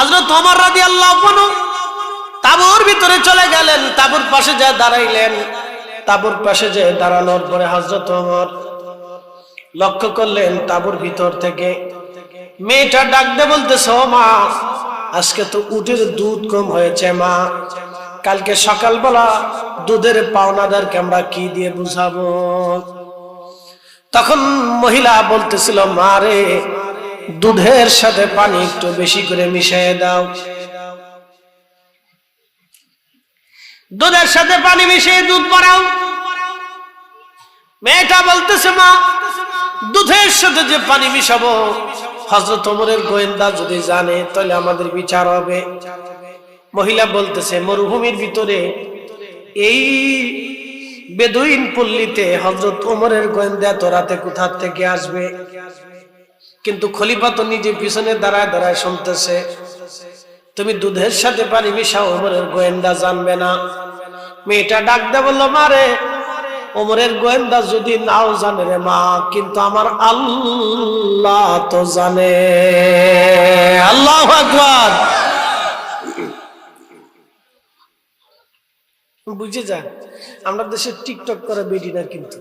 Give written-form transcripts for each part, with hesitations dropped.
হযরত ওমর রাদিয়াল্লাহু আনহু তাঁবুর ভিতরে চলে গেলেন, তাঁবুর পাশে যা দাঁড়াইলেন। তাঁবুর পাশে যে দাঁড়ানোর পরে হযরত ওমর লক্ষ্য করলেন তাঁবুর ভিতর থেকে মেয়েটা ডাক দিয়ে বলতেছে, ও মা, আজকে তো উটের দুধ কম হয়েছে মা, কালকে সকালবেলা দুধের পাওনাদারকে আমরা কি দিয়ে বুঝাবো? তখন মহিলা বলতেছিল, মা রে, দুধের সাথে পানি একটু বেশি করে মিশিয়ে দাও। দুধের সাথে পানি মিশিয়ে দুধ বাড়াও। মেয়েটা বলতেছে, মা, দুধের সাথে যে পানি মিশাবো, হযরত ওমরের গোয়েন্দা যদি জানে তাহলে আমাদের বিচার হবে। মহিলা বলতেছে, মরুভূমির ভিতরে এই বেদুইন পল্লীতে হযরত ওমরের গোয়েন্দা তো রাতে কোথা থেকে আসবে? কিন্তু খলিফা তো নিজে পিছনে দাঁড়ায় দাঁড়ায় শুনতেছে, তুমি দুধের সাথে পানি মিশাও, ওমরের গোয়েন্দা জানবে না। মেয়েটা ডাক দিয়ে বলল, মারে, ওমরের গোয়েন্দা যদি নাও জানে রে মা, কিন্তু আমার আল্লাহ তো জানে। আল্লাহু আকবার। বুঝে যান, আমরা দেশে টিকটক করে বেটি না, কিন্তু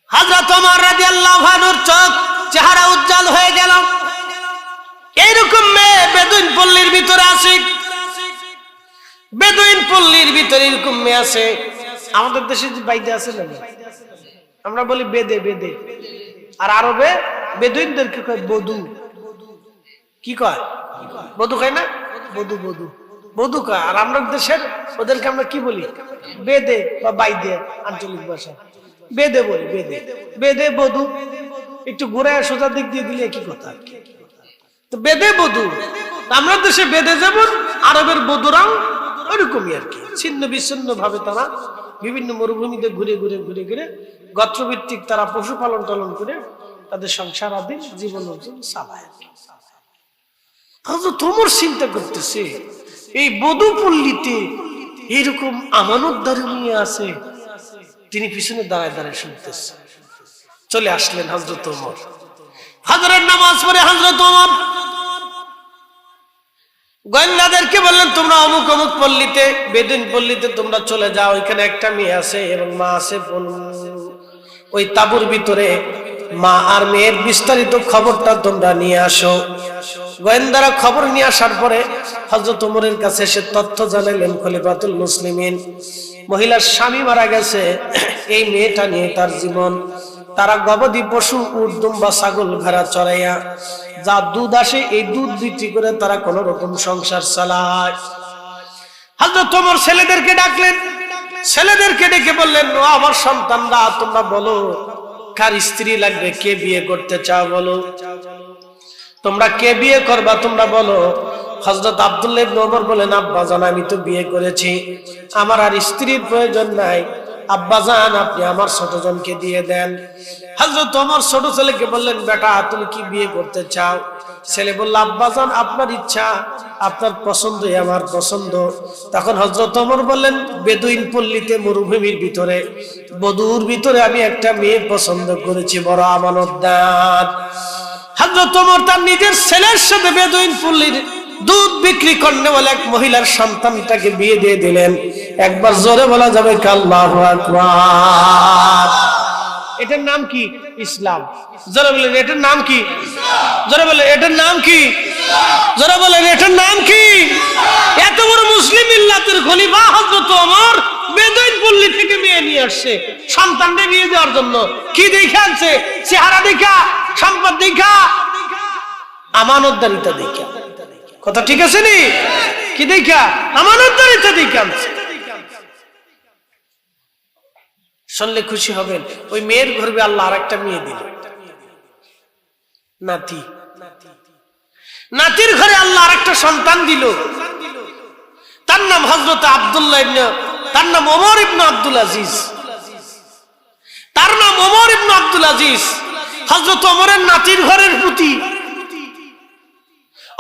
হযরত ওমর রাদিয়াল্লাহু আনহুর চোখ চেহারা উজ্জ্বল হয়ে গেল। এইরকম মেয়ে বেদুইন পল্লীর ভিতরে আছে, বেদুইন পল্লীর ভিতরে এরকম মেয়ে আছে। আমাদের দেশে যে বাইদে আছে না, আমরা বলি বেদে বেদে, আর আরবে বেদুইনদেরকে কয় বধু। কি কয়? বধু কয় না? বধু বধু বধু কয়। আর আমরা দেশের ওদেরকে আমরা কি বলি? বেদে বা বাইদে, আঞ্চলিক ভাষা বেদে বলি। বেদে বেদে বধু একটু ঘুরে সোজা দিক দিয়ে দিলে কি কথা? তো বেদে বধু। আমরা দেশে বেদে যেমন, আরবের বধুরাও ওইরকমই আর কি। ছিন্ন বিচ্ছিন্ন ভাবে তারা বিভিন্ন মরুভূমিতে ঘুরে ঘুরে ঘুরে ঘুরে গোত্রভিত্তিক তারা পশুপালন টালন করে তাদের সংসার আদি জীবন অর্জন চালায়। হযরত ওমর চিন্তা করতেছে, এই বধূ পল্লীতে এইরকম আমানতদারি নিয়ে আছে। তিনি পিছনে দাঁড়ায় দাঁড়ায় শুনতেছে। চলে আসলেন হযরত ওমর। ফজরের নামাজ পড়ে হযরত ওমর গোয়েন্দাদেরকে বললেন, তোমরা অমুক অমুক পল্লীতে, বেদুইন পল্লীতে তোমরা চলে যাও, ওইখানে একটা মেয়ে আছে এবং মা আছে। ওই তাঁবুর ভিতরে মা আর মেয়ের বিস্তারিত খবরটা তোমরা নিয়ে আসো। গোয়েন্দারা খবর নিয়ে আসার পরে হযরত ওমরের কাছে এসে তথ্য জানালেন, খলিফাতুল মুসলিমিন, মহিলার স্বামী মারা গেছে, এই মেয়েটা নিয়ে তার জীবন। তারা গবাদি পশু, উট, দুম্বা, ছাগল, ভেড়া চড়াইয়া যা দুধ আসে, এই দুধ বিক্রি করে তারা কোন রকম সংসার চালায়। হযরত ওমর ছেলেদেরকে ডাকলেন, ছেলেদেরকে ডেকে বললেন, ও আমার সন্তানরা, তোমরা বলো কার স্ত্রী লাগবে, কে বিয়ে করতে চাও বলো, তোমরা কে বিয়ে করবা তোমরা বলো। হযরত আব্দুল্লাহ ইবনে ওমর বলেন, আব্বাজান, আমি তো বিয়ে করেছি, আমার আর স্ত্রীর প্রয়োজন নাই, আব্বাজান আপনি আমার ছোট জনকে দিয়ে দেন। হযরত ওমর ছোট ছেলেকে বললেন, বেটা তুমি কি বিয়ে করতে চাও? ছেলে বলল, আব্বাজান আপনার ইচ্ছা, আপনার পছন্দই আমার পছন্দ। তখন হযরত ওমর বললেন, বেদুইন পল্লীতে মরুভূমির ভিতরে বধুর ভিতরে আমি একটা মেয়ে পছন্দ করেছি, বড় আমানতদার। হযরত ওমর তার নিজের ছেলের সাথে বেদুইন পল্লীর দুধ বিক্রি করনে বলে এক মহিলার সন্তানটাকে বিয়ে দিয়ে দিলেন। একবার জোরে বলা যাবে আল্লাহু আকবার। এটার নাম কি? ইসলাম। জোরে বলেন, এটার নাম কি? জোরে বলেন, এটার নাম কি? জোরে বলেন, এটার নাম কি? এত বড় মুসলিম মিল্লাতের খলিফা হযরত ওমর বেদুইন পল্লী থেকে মেয়ে নিয়ে আসছে সন্তানকে বিয়ে দেওয়ার জন্য। কি দেখে আনছে? চেহারা দেখা, সম্পদ দেখা, আমানতদারিতা দেখা। কথা ঠিক আছে নি? কি দেখা? আমানতদারিতা দেখা আনছে। শুনলে খুশি হবেন, ওই মেয়ের গর্ভে আল্লাহ আরেকটা মেয়ে দিল, নাতি। নাতির ঘরে আল্লাহ আরেকটা সন্তান দিল, তার নাম হযরত আব্দুল্লাহ ইবনে, তার নাম ওমর ইবনে আব্দুল আজিজ। তার নাম ওমর ইবনে আব্দুল আজিজ। হযরত ওমরের নাতির ঘরের পুতি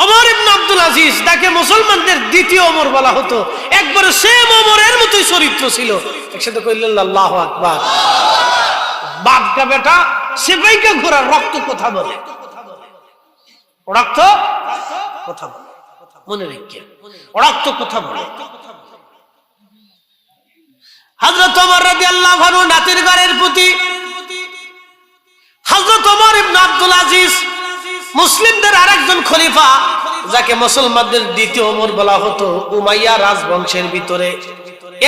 ওমর ইবনে আব্দুল আজিজ, তাকে মুসলমানদের দ্বিতীয় ওমর বলা হতো। একবারে সেম ওমরের মতোই চরিত্র ছিল। একসাথে কইলেন আল্লাহু আকবার। বাপ কা বেটা, সিপাহী কা ঘোড়া, রক্ত কথা বলে। অড়াক্ত কথা বলে, মনে রেখে অড়াক্ত কথা বলে। হযরত ওমর রাদিয়াল্লাহু আনহু নাতির ঘরের প্রতি হযরত ওমর ইবনে আব্দুল আজিজ, মুসলিমদের আরেকজন খলিফা, যাকে মুসলমানদের দ্বিতীয় ওমর বলা হতো, উমাইয়া রাজবংশের ভিতরে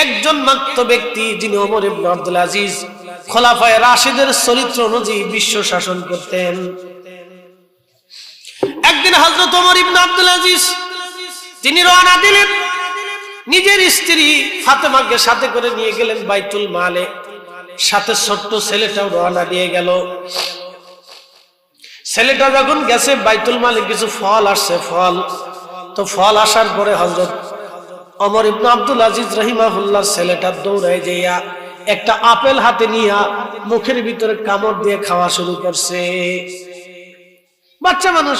একজন মাত্র ব্যক্তি যিনি ওমর ইবনে আব্দুল আজিজ খোলাফায়ে রাশিদের চরিত্র অনুযায়ী বিশ্ব শাসন করতেন। একদিন হযরত ওমর ইবনে আব্দুল আজিজ তিনি রওনা দিলেন, নিজের স্ত্রী ফাতেমাকে সাথে করে নিয়ে গেলেন বাইতুল মালে, সাথে ছোট্ট ছেলেটাও রওনা দিয়ে গেল। ছেলেটা যখন গেছে বাইতুল মালে, কিছু ফল আসছে, ফল আসার পরে হযরত ওমর ইবনে আব্দুল আজিজ রাহিমাহুল্লাহর ছেলেটা দৌড়ায় যাইয়া একটা আপেল হাতে নিয়ে মুখের ভিতরে কামড় দিয়ে খাওয়া শুরু করছে। বাচ্চা মানুষ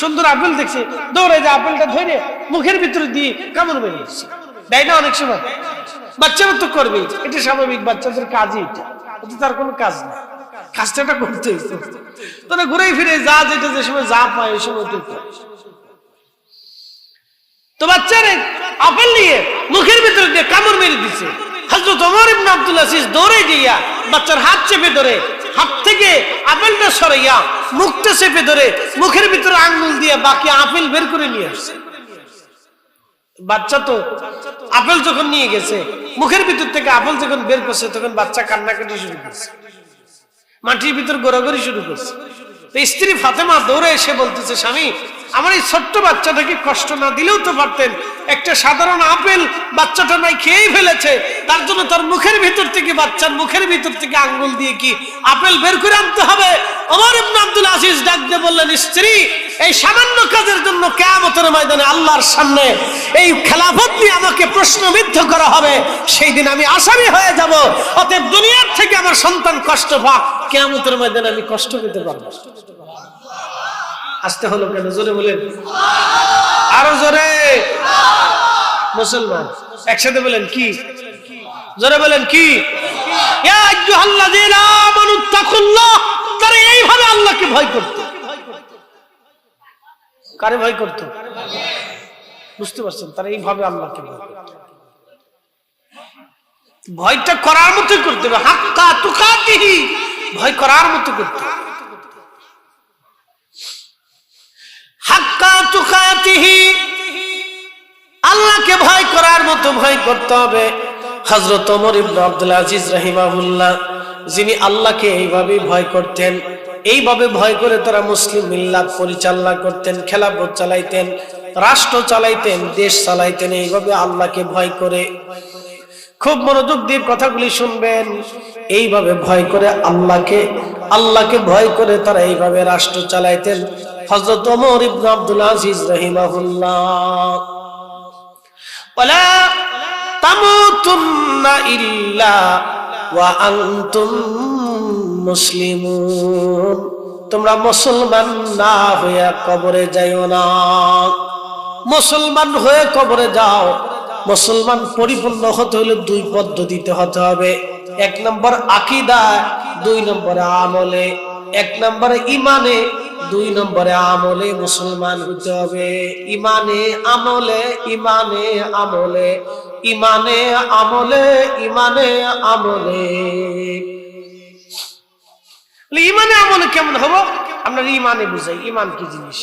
সুন্দর আপেল দেখছে, দৌড়ে যে আপেলটা ধরে মুখের ভিতরে দিয়ে কামড় বেরিয়েছে। তাই না? অনেক সময় বাচ্চারা তো করবে, এটা স্বাভাবিক, বাচ্চাদের কাজই এটা, তার কোনো কাজ না, কাজটা করতে তোরা ঘুরে ফিরে যা, যেটা যে সময় যা পায় ওই সময় তো বাচ্চারে আপেল নিয়ে মুখের ভিতরে দিয়ে কামড় মেরে দিচ্ছে। হযরত ওমর ইবনে আব্দুল আজিজ দৌড়ে গিয়া বাচ্চার হাত চেপে ধরে, হাত থেকে আপেলটা সরাইয়া মুখটা চেপে ধরে মুখের ভিতরে আঙ্গুল দিয়ে বাকি আপেল বের করে নিয়ে আসছে। বাচ্চা তো আপেল যখন নিয়ে গেছে, মুখের ভিতর থেকে আপেল যখন বের করছে, তখন বাচ্চা কান্নাকাটি শুরু করছে, মাটির ভিতর গোড়াগড়ি শুরু করছে। তো স্ত্রী ফাতেমা দৌড়ে এসে বলতেছে, স্বামী, আমার এই ছোট্ট বাচ্চাটাকে কষ্ট না দিলেও তো পারতেন, একটা সাধারণ আপেল বাচ্চাটা নাই খেয়েই ফেলেছে, তার জন্য তার মুখের ভিতর থেকে, বাচ্চার মুখের ভিতর থেকে আঙ্গুল দিয়ে কি আপেল বের করে আনতে হবে? ওমর ইবনে আব্দুল আজিজ ডাক দিয়ে বললেন, স্ত্রী, এই সামান্য কাজের জন্য কিয়ামতের ময়দানে আল্লাহর সামনে এই খেলাফত নিয়ে আমাকে প্রশ্নবিদ্ধ করা হবে, সেই দিন আমি আসামি হয়ে যাব। অতএব দুনিয়ার থেকে আমার সন্তান কষ্ট পাক, কিয়ামতের ময়দানে আমি কষ্ট পেতে পারবো। আসতে হলো কেন? জোরে বলেন, আরো জোরে। মুসলমান একসাথে বলেন কি? জোরে বলেন কি? ইয়া আইয়ুহাল্লাযীনা আমানুত্তাকুল্লাহ। তারা এইভাবে আল্লাহকে ভয় করত। কারে ভয় করত? বুঝতে পারছেন? তারা এইভাবে আল্লাহকে ভয় করত। ভয়টা করার মতো করতে হবে, হাক্কা তুকাতিহি, ভয় করার মতো করতে হবে। হাক্কা তুকাতিহি, আল্লাহকে ভয় করার মতো ভয় করতে হবে। হযরত ওমর ইবনে আব্দুল আজিজ রাহিমাহুল্লাহ, যিনি আল্লাহকে এইভাবে ভয় করতেন, এইভাবে ভয় করে তারা মুসলিম মিল্লাত পরিচালনা করতেন, খেলাফত চালাইতেন, রাষ্ট্র চালাইতেন, দেশ চালাইতেন, এইভাবে আল্লাহকে ভয় করে। খুব মনোযোগ দিয়ে কথাগুলি শুনবেন। এইভাবে ভয় করে আল্লাহকে ভয় করে তারা এইভাবে রাষ্ট্র চালাইতেন। হযরত ওমর ইবনে আব্দুল আজিজ রাহিমাহুল্লাহ, ওয়ালা তামুতুন্না ইল্লা ওয়া আনতুম মুসলিমুন, তোমরা মুসলমান না হয়ে কবরে যাইও না। মুসলমান হয়ে কবরে যাও। মুসলমান পরিপূর্ণ হতে হলে দুই পদ্ধতিতে হতে হবে। এক নম্বর আকীদা, দুই নম্বরে আমলে। এক নম্বরে ইমানে, দুই নম্বরে আমলে মুসলমান হতে হবে। ইমানে আমলে, ইমানে আমলে, ইমানে আমলে, ইমানে আমলে। ইমানে আমলে কেমন হবো? আমরা ইমানে বুঝাই, ইমান কি জিনিস।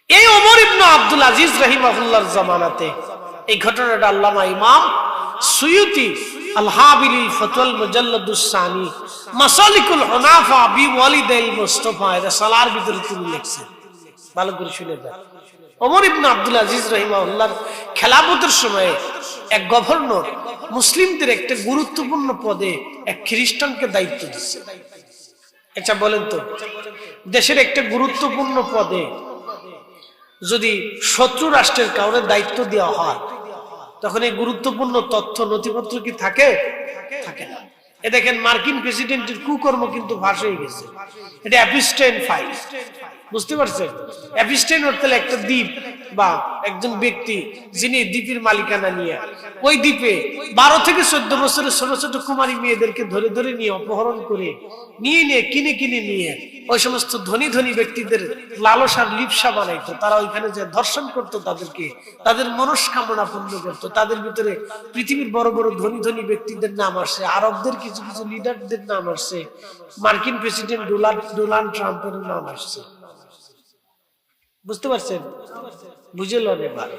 এই ওমর ইবনে আব্দুল আজিজ রাহিমাহুল্লাহর জামানাতে এই ঘটনাটা আল্লামা ইমাম সুয়ুতি আল হাবিলি ফতওয়াল মুজাল্লাদুস সানি মাসালিকুল হুনাফা বিওয়ালিদাইল মুস্তাফা এর সালার ভিতরে তিনি লিখছেন। ভালো করে শুনে দেন। ওমর ইবনে আব্দুল আজিজ রাহিমাহুল্লাহর খেলাফতের সময়ে এক গভর্নর মুসলিমদের একটা গুরুত্বপূর্ণ পদে এক খ্রিস্টানকে দায়িত্ব দিচ্ছে। আচ্ছা বলেন তো, দেশের একটা গুরুত্বপূর্ণ পদে যদি শত্রু রাষ্ট্রের কাউরে দায়িত্ব দেওয়া হয়, তখন এই গুরুত্বপূর্ণ তথ্য নথিপত্র কি থাকে? থাকে না। এ দেখেন, মার্কিন প্রেসিডেন্টের কুকর্ম কিন্তু ফাঁস হয়ে গেছে। এটা অ্যাপিস্টাইন ফাইল, বুঝতে পারছেন? অ্যাপিস্টাইন অর্থাৎ একটা দ্বীপ, বা একজন ব্যক্তি যিনি দ্বীপের মালিকানা নিয়ে ওই দ্বীপে 12 থেকে 14 বছরের ছোট ছোট কুমারী মেয়েদেরকে ধরে ধরে নিয়ে অপহরণ করে নিয়ে কিনে নিয়ে ওই সমস্ত ধনী ধনী ব্যক্তিদের লালসার লিপসা বানাইতো, তারা ওইখানে যে ধর্ষণ করতো তাদেরকে, তাদের মনস্কামনা পূর্ণ করতো। তাদের ভিতরে পৃথিবীর বড় বড় ধনী ধনী ব্যক্তিদের নাম আসছে, আরবদের কিছু কিছু লিডারদের নাম আসছে, মার্কিন প্রেসিডেন্ট ডোনাল্ড ট্রাম্পের নাম আসছে। বুঝতে পারছেন? বুঝলো এবার?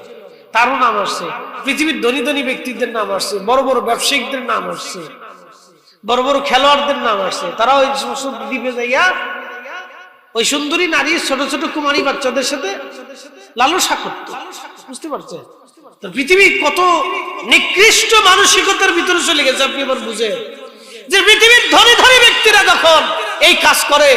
তারও নাম আসছে, পৃথিবীর ধনী ধনী ব্যক্তিদের নাম আসছে, বড় বড় ব্যবসায়িকদের নাম আসছে, বড় বড় খেলোয়াড়দের নাম আসছে। তারা ওই সমস্ত দ্বীপে যাইয়া ওই সুন্দরী নারী ছোট ছোট কুমারী বাচ্চাদের সাথে লালসা করত। বুঝতে পারছেন? পৃথিবী কত নিকৃষ্ট মানসিকতার ভিতরে চলে গেছে আপনি এবার বুঝেন যে পৃথিবীর ধনী ধনী ব্যক্তিরা যখন এই কাজ করে,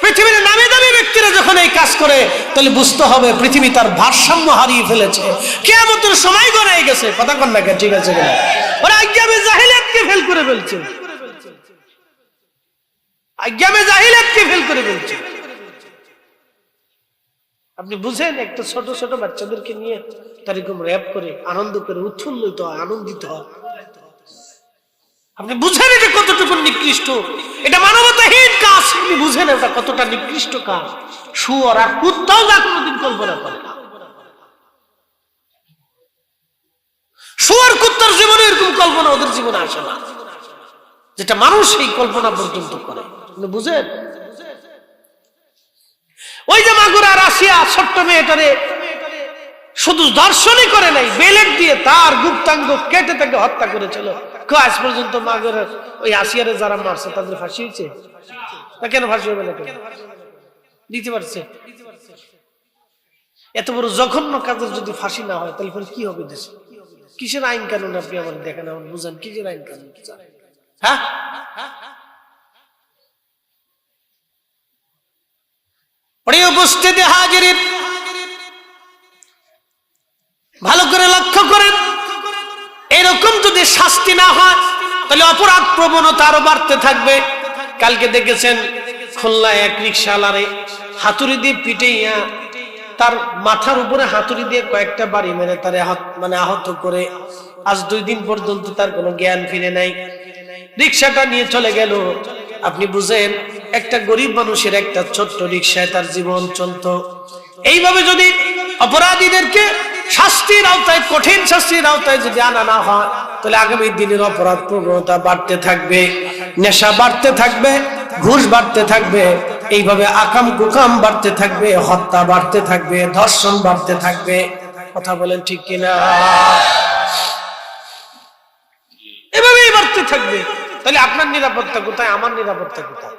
পৃথিবীর নামী দামি ব্যক্তিরা যখন এই কাজ করে, তাহলে বুঝতে হবে পৃথিবী তার ভারসাম্য হারিয়ে ফেলেছে, কিয়ামতের সময় গড়াই গেছে। কথা কন না? ঠিক আছে কিনা? ওরা আজ্ঞামে জাহিলিয়াতকে ফেল করে ফেলছে, আজ্ঞামে জাহিলিয়াতকে ফেল করে ফেলছে। আপনি বুঝেন? একটা ছোট ছোট বাচ্চাদেরকে নিয়ে তার এরকম র‍্যাপ করে আনন্দ করে উৎফুল্লিত হয়, আনন্দিত হয়। আপনি বুঝেন এটা কতটুকু নিকৃষ্ট, এটা মানবতাহীন কাজ। আপনি বুঝেন এটা কতটা নিকৃষ্ট কাজ। শুয়োর আর কুত্তাও যা কোনোদিন কল্পনা করে না। শুয়োর কুত্তার জীবনে এরকম কল্পনা ওদের জীবনে আসে না, যেটা মানুষ এই কল্পনা পর্যন্ত করে। আপনি বুঝেন? ওই যে মাগুরা রাশিয়া ছোট্ট মেয়েটারে শুধু দর্শনই করে নাই, বেলেট দিয়ে তার গুপ্তাঙ্গ কেটে তাকে হত্যা করেছিল। আজ পর্যন্ত মাগুরা ওই আসিয়ারে যারা মারছে তাদের ফাঁসি হয়েছে না? কেন ফাঁসি হবে না? কেন দিতে পারছে? এত বড় জঘন্য কাজের যদি ফাঁসি না হয় তাহলে কি হবে দেশে? কিসের আইন কানুন আপনি আমার দেখেন, আমার বুঝান কিসের আইন কানুন? হ্যাঁ, প্রিয় উপস্থিতি হাজিরিন, ভালো করে লক্ষ্য করেন। এরকম যদি শাস্তি না হয় তাহলে অপরাধ প্রবণতা আরো বাড়তে থাকবে। কালকে দেখেছেন খুলনায় এক রিকশাওয়ালারে হাতুড়ি দিয়ে পিটাইয়া তার মাথার উপরে হাতুড়ি দিয়ে কয়েকটা বাড়ি মেরে তার আহত করে আজ 2 দিন পর্যন্ত তার কোনো জ্ঞান ফিরে নাই। রিকশাটা নিয়ে চলে গেল। আপনি বুঝেন একটা গরিব মানুষের একটা ছোট্ট রিকশায় তার জীবন চলতো। এইভাবে যদি অপরাধীদেরকে শাস্তির আওতায়, কঠিন শাস্তির আওতায় যদি আনা না হয় তাহলে আগামী দিনের অপরাধ প্রবণতা বাড়তে থাকবে, নেশা বাড়তে থাকবে, ঘুষ বাড়তে থাকবে, এইভাবে আকাম কুকাম বাড়তে থাকবে, হত্যা বাড়তে থাকবে, ধর্ষণ বাড়তে থাকবে। কথা বলেন ঠিক কিনা? এভাবেই বাড়তে থাকবে। তাহলে আপনার নিরাপত্তা কোথায়? আমার নিরাপত্তা কোথায়?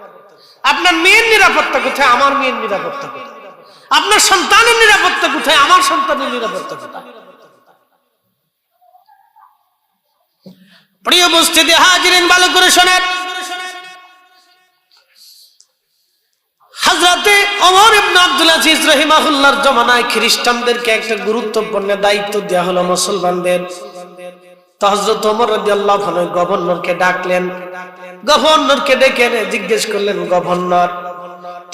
আপনার মেয়ের নিরাপত্তা কোথায়? আমার মেয়ের নিরাপত্তা কোথায়? আপনার সন্তানের নিরাপত্তা কোথায়? আমার সন্তানের নিরাপত্তা কোথায়? প্রিয় উপস্থিতি হাজিরিন, ভালো করে শোনেন। হযরতে ওমর ইবনে আব্দুল আজিজ রাহিমাহুল্লাহর জমানায় খ্রিস্টানদেরকে একটা গুরুত্বপূর্ণ দায়িত্ব দেওয়া হলো মুসলমানদের। তো হযরত ওমর রাদিয়াল্লাহু আনহু গভর্নরকে ডাকলেন। গভর্নরকে ডেকে জিজ্ঞেস করলেন, গভর্নর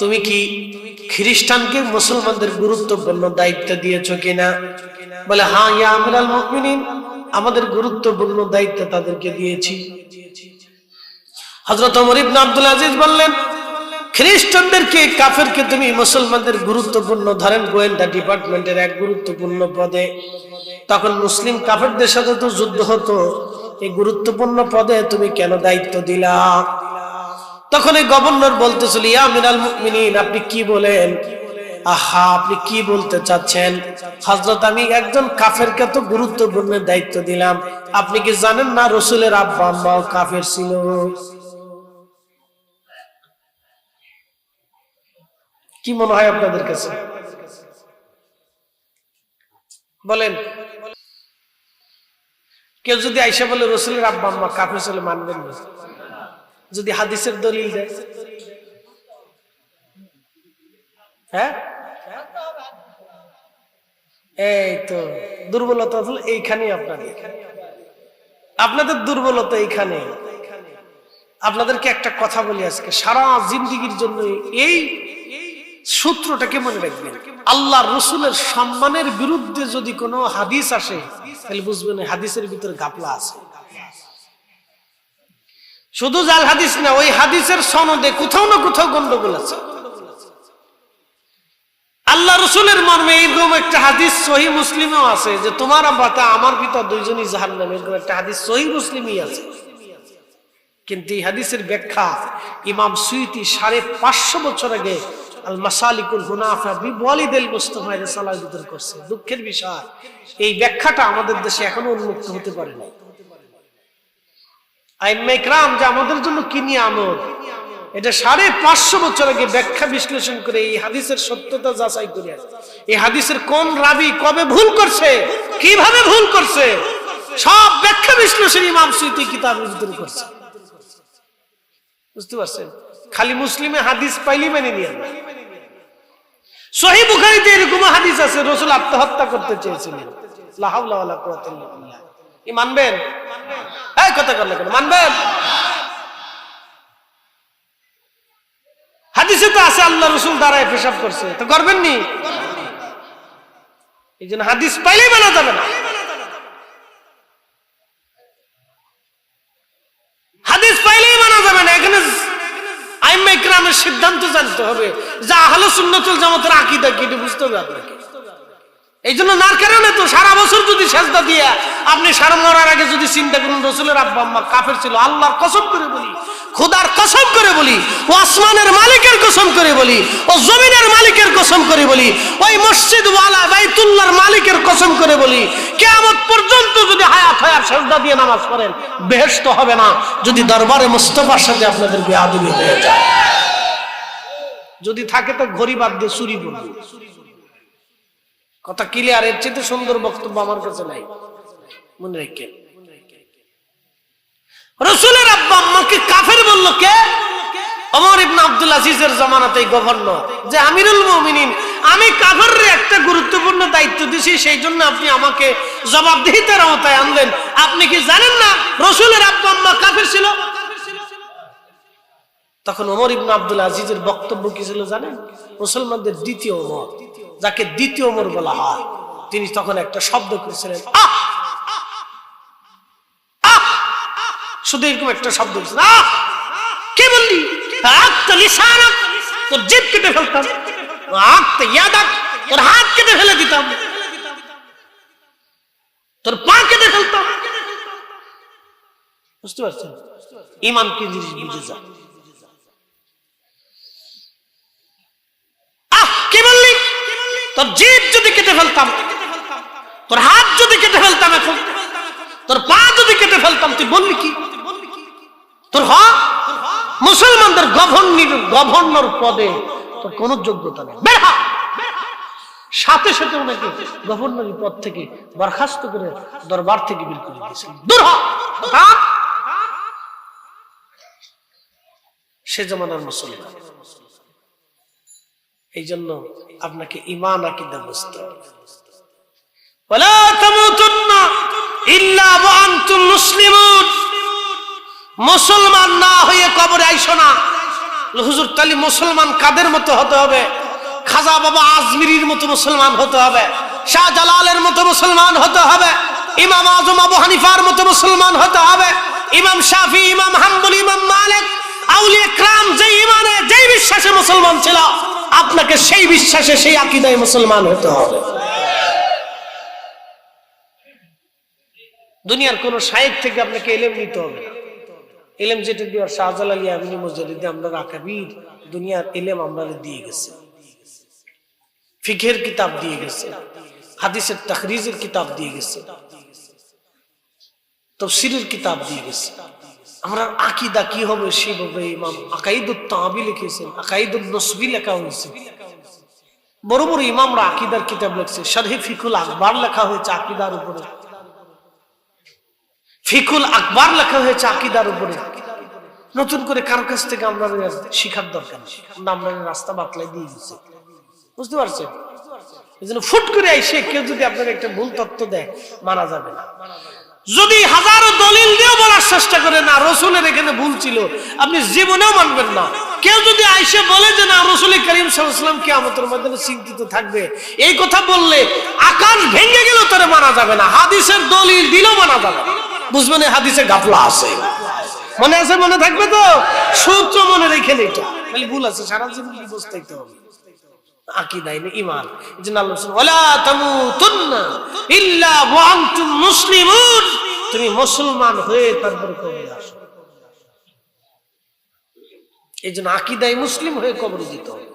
তুমি কি খ্রিস্টানকে মুসলমানদের গুরুত্বপূর্ণ দায়িত্ব দিয়েছো কিনা? বলে, হ্যাঁ ইয়া আমিরুল মুমিনিন, আমাদের গুরুত্বপূর্ণ দায়িত্ব তাদেরকে দিয়েছি। হযরত ওমর ইবনে আব্দুল আজিজ বললেন, খ্রিস্টানদেরকে, কাফেরকে তুমি মুসলমানদের গুরুত্বপূর্ণ, ধরেন গোয়েন্দা ডিপার্টমেন্টের এক গুরুত্বপূর্ণ পদে। তখন মুসলিম কাফেরদের সাথে তো যুদ্ধ হতো, এই গুরুত্বপূর্ণ পদে তুমি কেন দায়িত্ব দিলা? তখন এই গভর্নর বলতেছিল, ইয়া আমিরুল মুমিনিন, আপনি কি বলেন? আহা, আপনি কি বলতে চাচ্ছেন? হযরত, আমি একজন কাফেরকে তো গুরুত্বপূর্ণ দায়িত্ব দিলাম। আপনি কি জানেন না রাসূলের আব্বা আম্মাও কাফের ছিল? কি মনে হয় আপনাদের কাছে? বলেন। কেউ যদি আইসা বলে রাসূলের আব্বা আম্মা কাফের ছিল, মানবেন না? যদি হাদিসের দলিল দেয়, হ্যাঁ, এই তো দুর্বলতা এইখানে। আপনাদের দুর্বলতা এইখানে। আপনাদেরকে একটা কথা বলি আজকে, সারা জিন্দেগির জন্য এই সূত্রটাকে মনে রাখবেন। আল্লাহ রসুলের সম্মানের বিরুদ্ধে যদি কোনো হাদিস আসে তাহলে বুঝবেন হাদিসের ভিতরে ঘাপলা আছে। শুধু জাল হাদিস না, ওই হাদিসের সনদে কোথাও না কোথাও গন্ডগোল আছে। আল্লাহ রসুলের মর্মে এইরকম একটা হাদিস সহিহ মুসলিমেও আছে যে তোমার আব্বাতা আমার পিতা দুইজনই জাহান্নামে, এরকম একটা হাদিস সহিহ মুসলিমই আছে। কিন্তু এই হাদিসের ব্যাখ্যা ইমাম সুয়ুতি 550 বছর আগে আল মাসালিকুল হুনাফা বিওয়ালিদিল মুস্তাফা রাসূলুল্লাহর ভিতর করছে। দুঃখের বিষয় এই ব্যাখ্যাটা আমাদের দেশে এখনো উন্মুক্ত হতে পারে না। আইম্মা ইকরাম যে আমাদের জন্য কি নিয়ামত, এটা 550 বছর আগে ব্যাখ্যা বিশ্লেষণ করে এই হাদিসের সত্যতা যাচাই করে এই হাদিসের কোন রাবী কবে ভুল করছে, কিভাবে ভুল করছে, সব ব্যাখ্যা বিশ্লেষণ ইমাম সুয়ুতি কিতাবের ভিতরে করছে। বুঝতে পারছেন? খালি মুসলিমে হাদিস পাইলি মেনে নিয়ে না। সহিহ বুখারীতে এরকম হাদিস আছে রাসূল আত্মহত্যা করতে চেয়েছিলেন। লা হাওলা ওয়ালা কুওয়াতা ইল্লা বিল্লাহ। কি মানবেন? এই কথা বললে কেন মানবেন? হাদিসে তো আছে আল্লাহ রাসূল দাঁড়ায় পেশাব করছে, তো করবেন নি? এইজন্য হাদিস পাইলেই মানা যাবে না। হাদিস পাইলেই মানা যাবে না। এখানে আইম্মা ইকরামের সিদ্ধান্ত জানতে হবে যে আহলে সুন্নাতুল জামাতের আকীদা কি, এটা বুঝতে হবে আপনাকে। এই জন্য নার কারণে তো সারা বছর যদি সেজদা দিয়ে আপনি সারা মরার আগে যদি চিন্তা করুন রাসূলের আব্বা আম্মা কাফের ছিল, আল্লাহর কসম করে বলি, খোদার কসম করে বলি, ও আসমানের মালিকের কসম করে বলি, ও জমিনের মালিকের কসম করে বলি, ওই মসজিদ ওয়ালা বাইতুল্লাহর মালিকের কসম করে বলি, কিয়ামত পর্যন্ত যদি হায়াত হয় সেজদা দিয়ে নামাজ পড়েন বেহেশত হবে না যদি দরবারে মুস্তাফার সাথে আপনাদের বেয়াদবি হয়ে যায়। যদি থাকে তো ঘড়ি বাদ দিয়ে চুরি বলবো। কথা ক্লিয়ার? এর চেয়ে সুন্দর বক্তব্য আমার কাছে নাই। মনে রাখেন, রাসূলের আব্বা আম্মাকে কাফের বলল কে? ওমর ইবনে আব্দুল আজিজের জামানাতে গভর্নর যে আমিরুল মুমিনিন, আমি কাফেররে একটা গুরুত্বপূর্ণ দায়িত্ব দিছি, সেই জন্য আপনি আমাকে জবাবদিহিতার আওতায় আনলেন। আপনি কি জানেন না রাসূলের আব্বা আম্মা কাফের ছিল? তখন ওমর ইবনে আব্দুল আজিজের বক্তব্য কি ছিল জানেন? মুসলমানদের দ্বিতীয় ওমর, যাকে দ্বিতীয় ওমর বলা হয়, তিনি তখন একটা শব্দ করেছিলেন, আহ আহ, শুধু এরকম একটা শব্দ করেছিলেন, আহ। কে বললি? তোর জিভ কেটে ফেলতাম, তোর হাত কেটে ফেলে দিতাম, তোর পা কেটে ফেলতাম। বুঝতে পারছেন ঈমান কি জিনিস? বুঝে যা। তোর জিভ যদি কেটে ফেলতাম, তোর হাত যদি কেটে ফেলতাম, এখন তোর পা যদি কেটে ফেলতাম, তুই বললি কি? তোর মুসলমানদের গভর্নর পদে তোর কোন যোগ্যতা নেই, বের হ। সাথে সাথে ওনাকে গভর্নরের পদ থেকে বরখাস্ত করে দরবার থেকে বের করে দিয়েছিল, দূর হ। সে জমানার মুসলমান। এই জন্য আপনাকে ঈমান আকীদা বুঝতে হবে। ওয়ালা তামুতুন্না ইল্লা ওয়া আনতুম মুসলিমুন। মুসলমান না হয়ে কবরে আইসো না। হুজুর তাহলে মুসলমান কাদের মতো হতে হবে? খাজা বাবা আজমিরির মতো মুসলমান হতে হবে, শাহজালালের মতো মুসলমান হতে হবে, ইমাম আজম আবু হানিফার মতো মুসলমান হতে হবে, ইমাম শাফি, ইমাম হাম্বলি, ইমাম মালিক, আউলিয়া کرام যেই ঈমানে যেই বিশ্বাসে মুসলমান ছিল, আপনাকে সেই বিশ্বাসে সেই আকীদায় মুসলমান হতে হবে। দুনিয়ার কোন শায়েখ থেকে আপনাকে ইলম নিতে হবে না। ইলম যেটা দিওয়ার শাহজালাল ইয়ামিনী মুজাদ্দিদ আমরা আকাবির দুনিয়ার ইলম আমরা দিয়ে গেছে, ফিকহের কিতাব দিয়ে গেছে, হাদিসের তাখরিজের কিতাব দিয়ে গেছে, তাফসীরের কিতাব দিয়ে গেছে। আমরা আকীদা কি হবে সেভাবে ইমাম আকাইদুত তাবি লিখেছেন, আকাইদুন নসবি লেখা হয়েছে। বড় বড় ইমামরা আকীদার কিতাব লিখছে, শারহ ফিকুল আকবার লেখা হয়েছে আকীদার উপরে, ফিকুল আকবার লেখা হয়েছে আকীদার উপরে। নতুন করে কার কাছ থেকে আমরা শিখার দরকার নেই, আমরা রাস্তা বাতলাই দিয়ে দিচ্ছি। বুঝতে পারছেন? এই জন্য ফুট করে আইসে কেউ যদি আপনার একটা ভুল তত্ত্ব দেয় মানা যাবে না। যদি হাজারো দলিল দিয়েও বলার চেষ্টা করে না রাসূলের এখানে ভুল ছিল, আপনি জীবনেও মানবেন না। কেউ যদি আইসে বলে যে না রাসূল করিম সাল্লাল্লাহু আলাইহি ওয়াসাল্লাম কিয়ামতের ময়দানে চিন্তিত থাকবে, এই কথা বললে আকাশ ভেঙে গেল তোরে মানা যাবে না, হাদিসের দলিল দিলেও মানা যাবে না। বুঝবেন এই হাদিসে গাফলা আছে, মনে আছে, মনে থাকবে তো, সূত্র মনে রেখে নেই, এটা খালি ভুল আছে, সারা জীবন বুঝতেই হবে। আকীদা ঈমান, এজন্য আল্লাহ বলেন ওয়ালা তামুতুন্না ইল্লা ওয়া আনতুম মুসলিমুন, তুমি মুসলমান হয়ে তারপর কবরে আসো। এজন্য আকীদায় মুসলিম হয়ে কবরে যেতে হবে।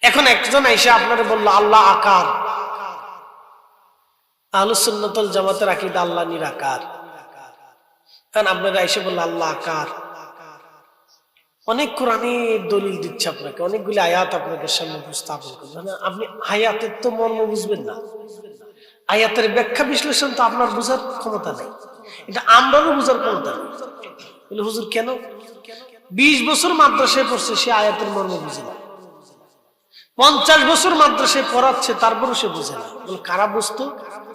এখন একজন এসে আপনারে বলল আল্লাহ আকার, আহলুস সুন্নাত ওয়াল জামাতের আকীদা আল্লাহ নিরাকার, কারণ আপনারা এসে বলল আল্লাহ আকার, অনেক কোরআনের দলিল দিচ্ছে আপনাকে, অনেকগুলি আয়াত আপনাকে সামনে উপস্থাপন করবে, আপনি আয়াতের তো মর্ম বুঝবেন না, আয়াতের ব্যাখ্যা বিশ্লেষণ তো আপনার বোঝার ক্ষমতা নেই, এটা আমরাও বোঝার ক্ষমতা নেই। বলে হুজুর কেন? 20 বছর মাদ্রাসায় পড়ছে, সে আয়াতের মর্ম বুঝে না। 50 বছর মাদ্রাসায় পড়াচ্ছে, তারপরও সে বুঝে না। বলে কারা বুঝতো?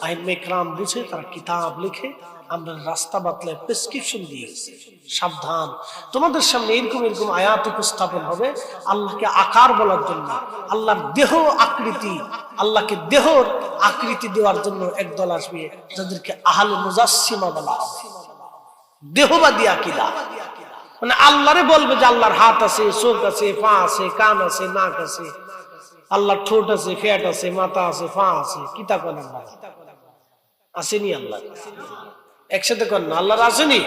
আইম্মে কেরাম বুঝে, তারা কিতাব লিখে আমরা রাস্তা বাতলায় প্রেসক্রিপশন দিয়ে গেছে, সাবধান, তোমাদের সামনে এরকম এরকম আয়াত উপস্থাপন হবে আল্লাহকে আকার বলার জন্য, আল্লাহর দেহ আকৃতি, আল্লাহকে দেহর আকৃতি দেওয়ার জন্য একদল আসবে যাদেরকে আহলে মুজাসসিমা বলা হবে, দেহবাদী আকীদা। মানে আল্লাহরে বলবে যে আল্লাহর হাত আছে, চোখ আছে, পা আছে, কান আছে, নাক আছে, আল্লাহর ঠোঁট আছে, ফ্যাট আছে, মাথা আছে, পা আছে, কিতা কোন আল্লাহ আসেনি? আল্লাহ একসাথে কর না, আল্লাহর আসেনি?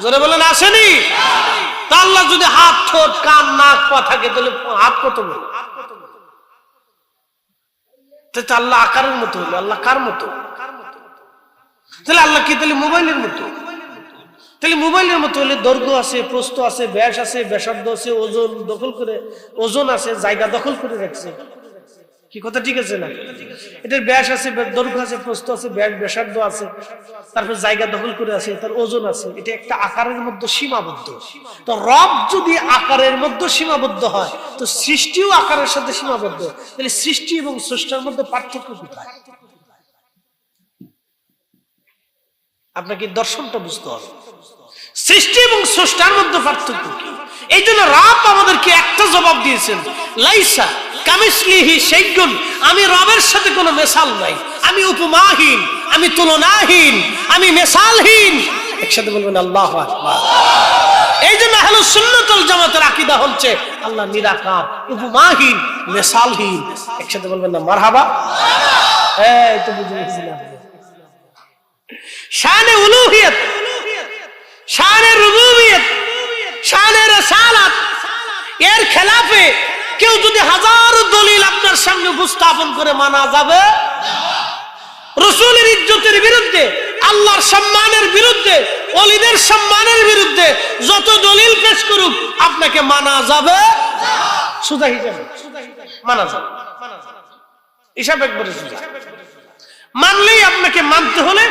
জোরে বলেন আসেনি? তা আল্লাহ যদি হাত, ঠোঁট, কান, নাক, পা থাকে তাহলে হাত কত বলে? তাহলে আল্লাহ আকারের মতো হলো, আল্লাহ কার মতো? তাহলে আল্লাহ কি তাহলে মোবাইলের মতো? তাহলে মোবাইলের মতো হলে দৈর্ঘ্য আছে, প্রস্থ আছে, ব্যাস আছে, ব্যাসার্ধ আছে, ওজন দখল করে, ওজন আছে, জায়গা দখল করে রাখছে, কি কথা ঠিক আছে না? এটার ব্যাস আছে, দৈর্ঘ্য আছে, প্রস্থ আছে, ব্যাসার্ধ আছে, তারপর জায়গা দখল করে আছে, তার ওজন আছে, এটা একটা আকারের মধ্যে সীমাবদ্ধ। তো রব যদি আকারের মধ্যে সীমাবদ্ধ হয়, তো সৃষ্টিও আকারের সাথে সীমাবদ্ধ, তাহলে সৃষ্টি এবং স্রষ্টার মধ্যে পার্থক্য কোথায়? আপনাকে দর্শনটা বুঝতে হবে, সৃষ্টি এবং স্রষ্টার মধ্যে পার্থক্য কি। এই জন্য রব আমাদেরকে একটা জবাব দিয়েছেন, লাইসা কামিসলিহি শাইউন, আমি রবের সাথে কোনো মেসাল নাই, আমি উপমাহীন, আমি তুলনাহীন, আমি মেসালহীন। একসাথে বলবেন আল্লাহু আকবার। এই জন্য আহলুস সুন্নাত ওয়াল জামাতের আকীদা হচ্ছে আল্লাহ নিরাকার, উপমাহীন, মেসালহীন। একসাথে বলবেন না মারহাবা? এই তো বুঝে গেছিলাম। শানে উলুহিয়ত, শানে রুবুবিয়ত, শানে রিসালাত, এর খেলাফে কেউ যদি হাজারো দলিল আপনার সামনে উপস্থাপন করে মানা যাবে? রাসূলের ইজ্জতের বিরুদ্ধে, আল্লাহর সম্মানের বিরুদ্ধে, ওলিদের সম্মানের বিরুদ্ধে যত দলিল পেশ করুক আপনাকে মানা যাবে? সুজা হিসাবে মানা যাবে, হিসাব একবারে সুজা। মানলেই আপনাকে মানতে হলে,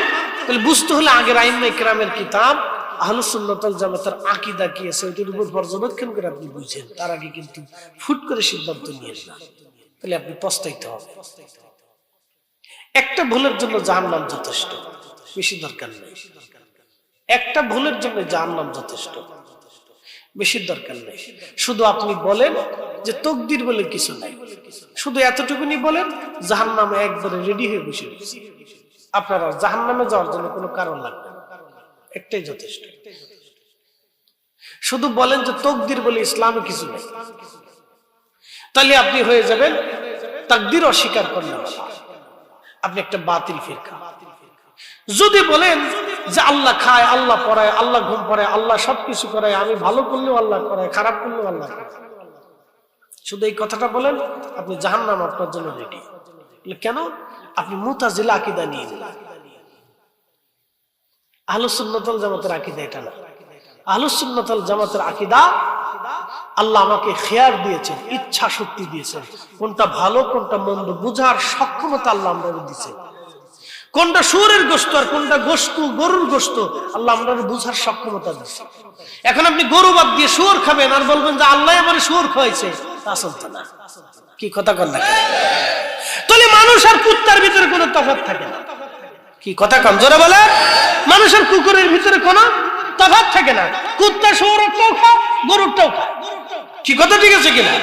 তাহলে বুঝতে হলে আগের আইম্মে কেরামের কিতাব আহলুস সুন্নাত ওয়াল জামাতের আকীদা কি আছে ওইটার উপর পর্যবেক্ষণ করে আপনি বুঝেন, তার আগে কিন্তু ফুট করে সিদ্ধান্ত নিয়েন না, তাহলে আপনি পস্তাইতে হবে। একটা ভুলের জন্য জাহান্নাম যথেষ্ট, বেশি দরকার নেই। একটা ভুলের জন্য জাহান্নাম যথেষ্ট, বেশি দরকার নেই। শুধু আপনি বলেন যে তাকদীর বলে কিছু নাই, শুধু এতটুকুনি বলেন, জাহান্নামে একবারে রেডি হয়ে বসে গেছে, আপনারা জাহান্নামে যাওয়ার জন্য কোনো কারণ লাগবে না, একটাই যথেষ্ট। শুধু বলেন যে তাকদীর বলে ইসলামে কিছু নেই, তাহলে আপনি হয়ে যাবেন তাকদীর অস্বীকার করলেন, আপনি একটা বাতিল ফিরকা। যদি বলেন যে আল্লাহ খায়, আল্লাহ পড়ায়, আল্লাহ ঘুম পড়ায়, আল্লাহ সবকিছু করায়, আমি ভালো করলেও আল্লাহ করায়, খারাপ করলেও আল্লাহ করায়, শুধু এই কথাটা বলেন, আপনি জাহান্নাম আপনার জন্য রেডি। কেন? আপনি মুতাজিলা আকীদা নিয়ে নিলেন। আহলুস সুন্নাত ওয়াল জামাতের আকীদা এটা না। আহলুস সুন্নাত ওয়াল জামাতের আকীদা, আল্লাহ আমাকে খেয়ার দিয়েছেন, ইচ্ছা শক্তি দিয়েছেন, কোনটা ভালো কোনটা মন্দ বুঝার সক্ষমতা আল্লাহ আমাদের দিয়েছেন, কোনটা শুয়োরের গোশত আর কোনটা গোশত গরুর গোশত আল্লাহ আমাদের বুঝার সক্ষমতা দিয়েছে। এখন আপনি গরু বাদ দিয়ে শুয়োর খাবেন আর বলবেন যে আল্লাহ আমারে শুয়োর খাওয়াইছে, তা চলতে না। কি কথা কন না? তাহলে মানুষ আর কুত্তার ভিতরে কোনো তফাৎ থাকে না। কি কথা কম জোরে বলে? মানুষ আর কুকুরের ভিতরে কোনো তফাৎ থাকে না। কুত্তা শুয়োরটাও খায়, গরুরটাও খায়। কি কথা ঠিক আছে কিনা?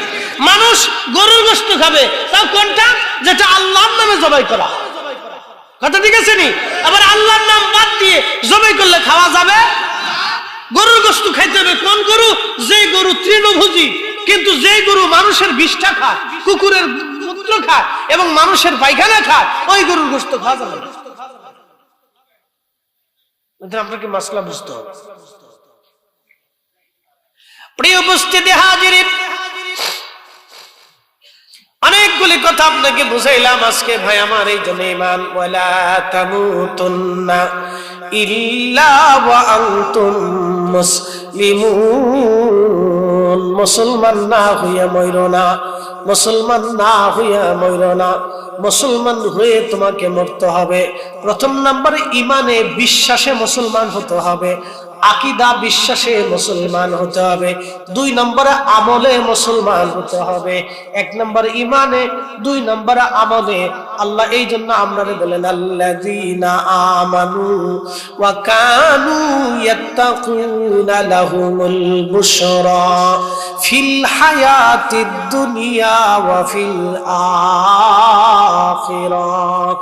মানুষ গরুর গোশত খাবে, তাও কোনটা? যেটা আল্লাহর নামে জবাই করা। কথা ঠিক আছে নি? আবার আল্লাহর নাম বাদ দিয়ে জবাই করলে খাওয়া যাবে? গরুর গোশত খাইতে হবে কোন গরু? যে গরু তৃণভোজী, কিন্তু যে গরু মানুষের বিষ্ঠা খায়, কুকুরের মূত্র খায় এবং মানুষের পায়খানা খায়, ওই গরুর গোশত খাওয়া যাবে না। আপনাকে মাসলা বুঝতে হবে। প্রিয় উপস্থিতি হাজিরিন, অনেকগুলি কথা আপনাকে বুঝাইলাম আজকে ভাই আমার। এই জন্য ঈমান ওয়ালা তামুতুন্না ইল্লা ওয়া আনতুম মুসলিমুন। মুসলমান না হইয়া মইরো না, মুসলমান না হইয়া মইরো না, মুসলমান হয়ে তোমাকে মরতে হবে। প্রথম নম্বরে ইমানে বিশ্বাসে মুসলমান হতে হবে, আকীদা বিশ্বাসে মুসলমান হতে হবে। 2 নম্বরে আমলে মুসলমান হতে হবে। 1 নম্বরে ইমানে, 2 নম্বরে আমলে। আল্লাহ এই জন্য আমরারে বলেন আল্লাযীনা আমানু ওয়া কানু ইয়াত্তাকুনা লাহুমুল বুশরা ফিল হায়াতিদ দুনিয়া ওয়া ফিল আখিরাহ।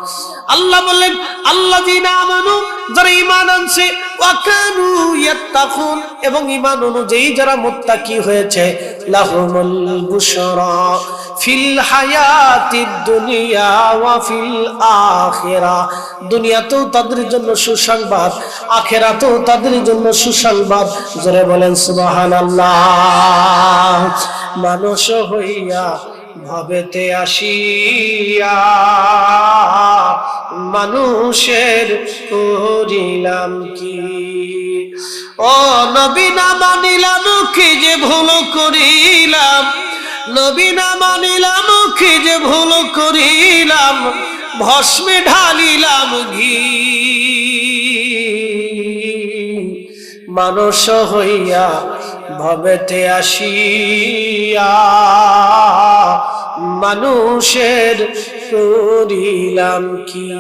আল্লাহ বলেন আল্লাযীনা আমানু, যারা ঈমান আনছে, ওয়া কানু ইয়াত্তাকুন, এবং ঈমান অনুযায়ী যারা মুত্তাকি হয়েছে, লাহুমুল বুশরা ফিল হায়াতিদ দুনিয়া ওয়া ফিল আখিরাহ। দুনিয়াতেও তাদের জন্য সুসংবাদ, আখিরাতেও তাদের জন্য সুসংবাদ। জোরে বলেন সুবহানাল্লাহ। মানুষ হইয়া ভবেতে আসিয়া মানুষের করিলাম কি? ও নবী না মানিলাম কি যে ভুল করিলাম, নবী না মানিলাম কি যে ভুল করিলাম, ভস্মে ঢালিলাম ঘি। মানুষ হইয়া ভবেতে আসিয়া মানুষের করিলাম কি?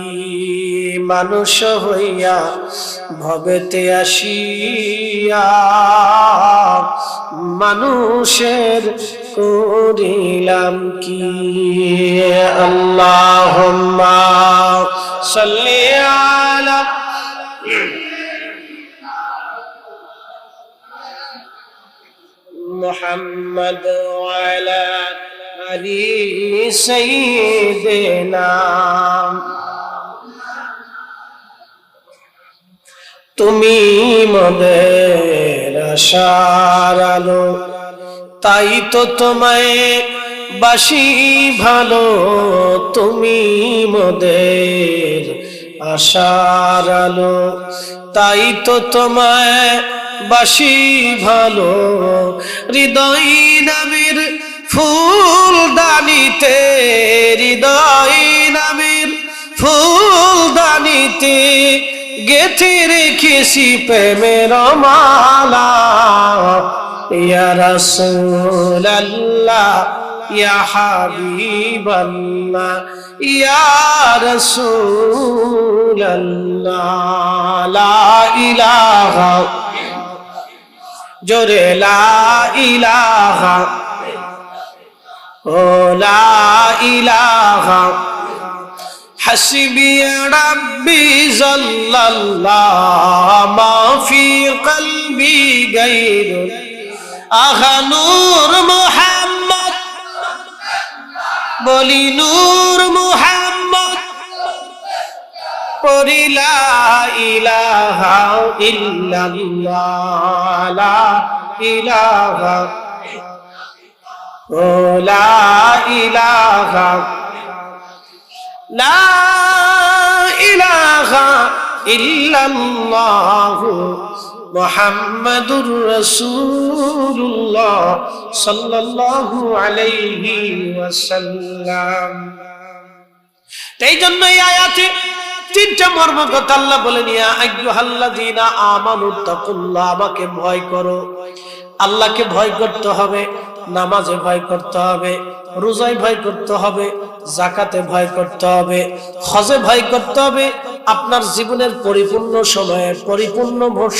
মানুষ হইয়া ভবেতে আসিয়া মানুষের করিলাম কি? আল্লাহুম্মা সাল্লি আলা মুহাম্মদ ওয়া আলা আলি সাইয়্যিদিনা। তুমি মোদের আশার আলো, তাই তো তোমায় বাসি ভালো। তুমি মোদের আশার আলো, তাই তো তোমায় বাসি ভালো। হৃদয় নামের ফুলদানিতে, হৃদয় নামের ফুলদানিতে গেথে রেখেছি প্রেমের মালা। ইয়া রাসূলুল্লাহ, ইয়া হাবিবাল্লাহ, ইয়া রাসূলুল্লাহ। লা ইলাহা, জোরে লা ইলাহা, ও লা ইলাহা। হাসবি রাব্বি জাল্লাল্লাহ, মা ফি কলবি গায়রু। আহা নূর মুহাম্মদ, বলি নূর মুহাম্মদ, পড়ি লা ইলাহা ইল্লাল্লাহ, লা ইলাহা, ও লা ইলাহা, লা ইলাহা ইল্লাল্লাহ মুহাম্মাদুর রাসূলুল্লাহ সাল্লাল্লাহু আলাইহি ওয়াসাল্লাম। এই জন্য এই আয়াতে 3টা মর্ম কথা আল্লাহ বলেন, ইয়া আইয়ুহাল্লাযীনা আমানু তাকুল্লাহ, আমাকে ভয় করো। আল্লাহকে ভয় করতে হবে, নামাজে ভয় করতে হবে, রোজায় ভয় করতে হবে, যাকাতে ভয় করতে হবে, হজে ভয় করতে হবে, আপনার জীবনের পরিপূর্ণ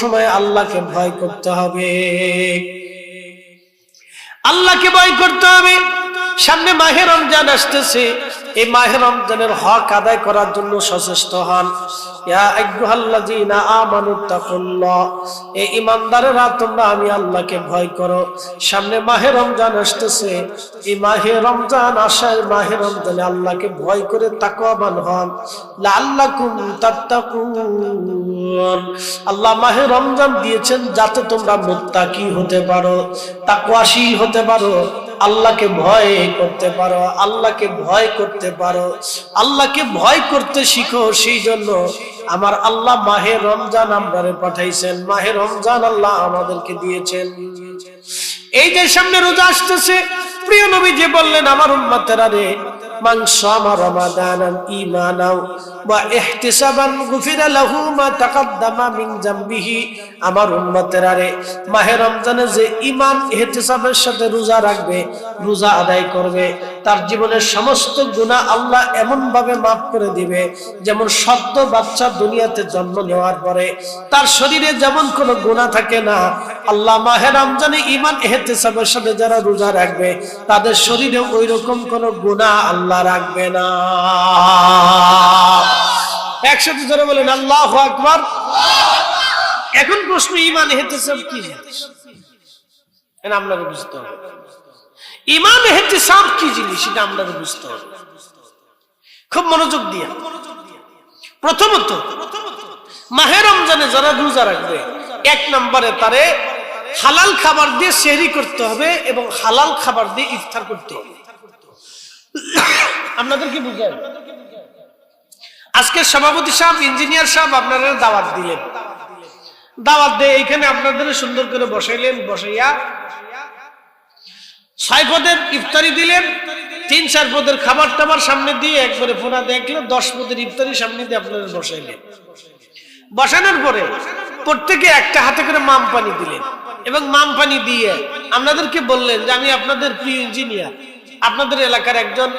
সময়ে আল্লাহকে ভয় করতে হবে, আল্লাহকে ভয় করতে হবে। সামনে মাহে রমজান আসতেছে, এই মাহে রমজানের হক আদায় করার জন্য সচেষ্ট হন। ইয়া আইয়ুহাল্লাযীনা আমানুত্তাকুল্লাহ, এই ঈমানদারেরা তোমরা আমি আল্লাহকে ভয় করো। সামনে মাহে রমজান আসতেছে, এই মাহে রমজান আসার মাহে রমজানে আল্লাহকে ভয় করে তাকওয়াবান হন। লাআল্লাকুম তাত্তাকুন, আল্লাহ মাহে রমজান দিয়েছেন যাতে তোমরা মুত্তাকি হতে পারো, তাকওয়াশীল হতে পারো, আল্লাহকে ভয় করতে পারো, আল্লাহকে ভয় করতে পারো, আল্লাহকে ভয় করতে শিখো। সেই জন্য আমার আল্লাহ মাহে রমজান আমরারে পাঠাইছেন, মাহে রমজান আল্লাহ আমাদেরকে দিয়েছেন। এই যে সামনে রোজা আসতেছে, প্রিয় নবী যে বললেন আমার উম্মতেরা রে, মান সামা রমাদানান ঈমানাও ওয়া ইহতিসাবান গুফিরা লাহু মা তাকাদ্দামা মিন যামবিহি, আমার উম্মতেরা রে, মাহে রমজানে যে ঈমান ইহতিসাবের সাথে রোজা রাখবে, রোজা আদায় করবে, তার জীবনের সমস্ত গুনাহ আল্লাহ এমন ভাবে মাফ করে দিবে যেমন সদ্য বাচ্চা দুনিয়াতে জন্ম নেওয়ার পরে তার শরীরে যেমন কোনো গুনাহ থাকে না, আল্লাহ মাহে রমজানে ঈমান ইহতিসাবের সাথে যারা রোজা রাখবে তাদের শরীরে ওই রকম কোনো গুনাহ আল্লাহ রাখবে না। একসাথে জোরে বলেন আল্লাহু আকবার। এখন প্রশ্ন, ঈমান ইহতিসাব কি জিনিস? এটা আপনাকে বুঝতে হবে। ঈমান ইহতিসাব কি জিনিস এটা আপনাকে বুঝতে হবে, খুব মনোযোগ দিয়ে। প্রথমত মাহে রমজানে যারা রোজা রাখবে, এক নম্বরে তারে হালাল খাবার দিয়ে সেহরি করতে হবে এবং হালাল খাবার দিয়ে ইফতার করতে হবে। আপনাদের কি বুঝায়? আজকে সভাপতি সাহেব, ইঞ্জিনিয়ার সাহেব আপনারা দাওয়াত দিলেন, দাওয়াত দিয়ে এখানে আপনাদের সুন্দর করে বসাইলেন, বসাইয়া 6 পদের ইফতারি দিলেন, 3-4 পদের খাবার টাবার সামনে দিয়ে একবারে ফোনা দেখলেন, 10 পদের ইফতারি সামনে দিয়ে আপনারা বসাইলেন। বসানোর পরে প্রত্যেকে একটা হাতে করে মাম পানি দিলেন এবং মাম পানি দিয়ে আপনাদেরকে বললেন যে আমি আপনাদের প্রিয় ইঞ্জিনিয়ার, আপনাদের এলাকার একজন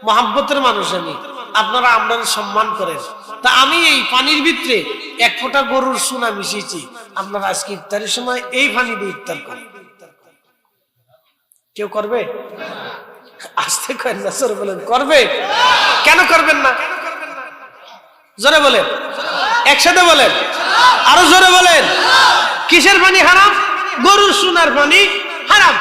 মহাব্বতের মানুষ, আমি আপনারা আপনাদের সম্মান করেন, তা আমি এই পানির ভিতরে 1 ফোঁটা গরুর সোনা মিশিয়েছি, আপনারা আজকে ইফতারের সময় এই পানি দিয়ে ইফতার করেন। কেউ করবে? আসতে করেন না, জোরে বলেন করবে? কেন করবেন না? জোরে বলেন, একসাথে বলেন, আরো জোরে বলেন। কিসের পানি হারাম? গরুর সোনার পানি হারাম।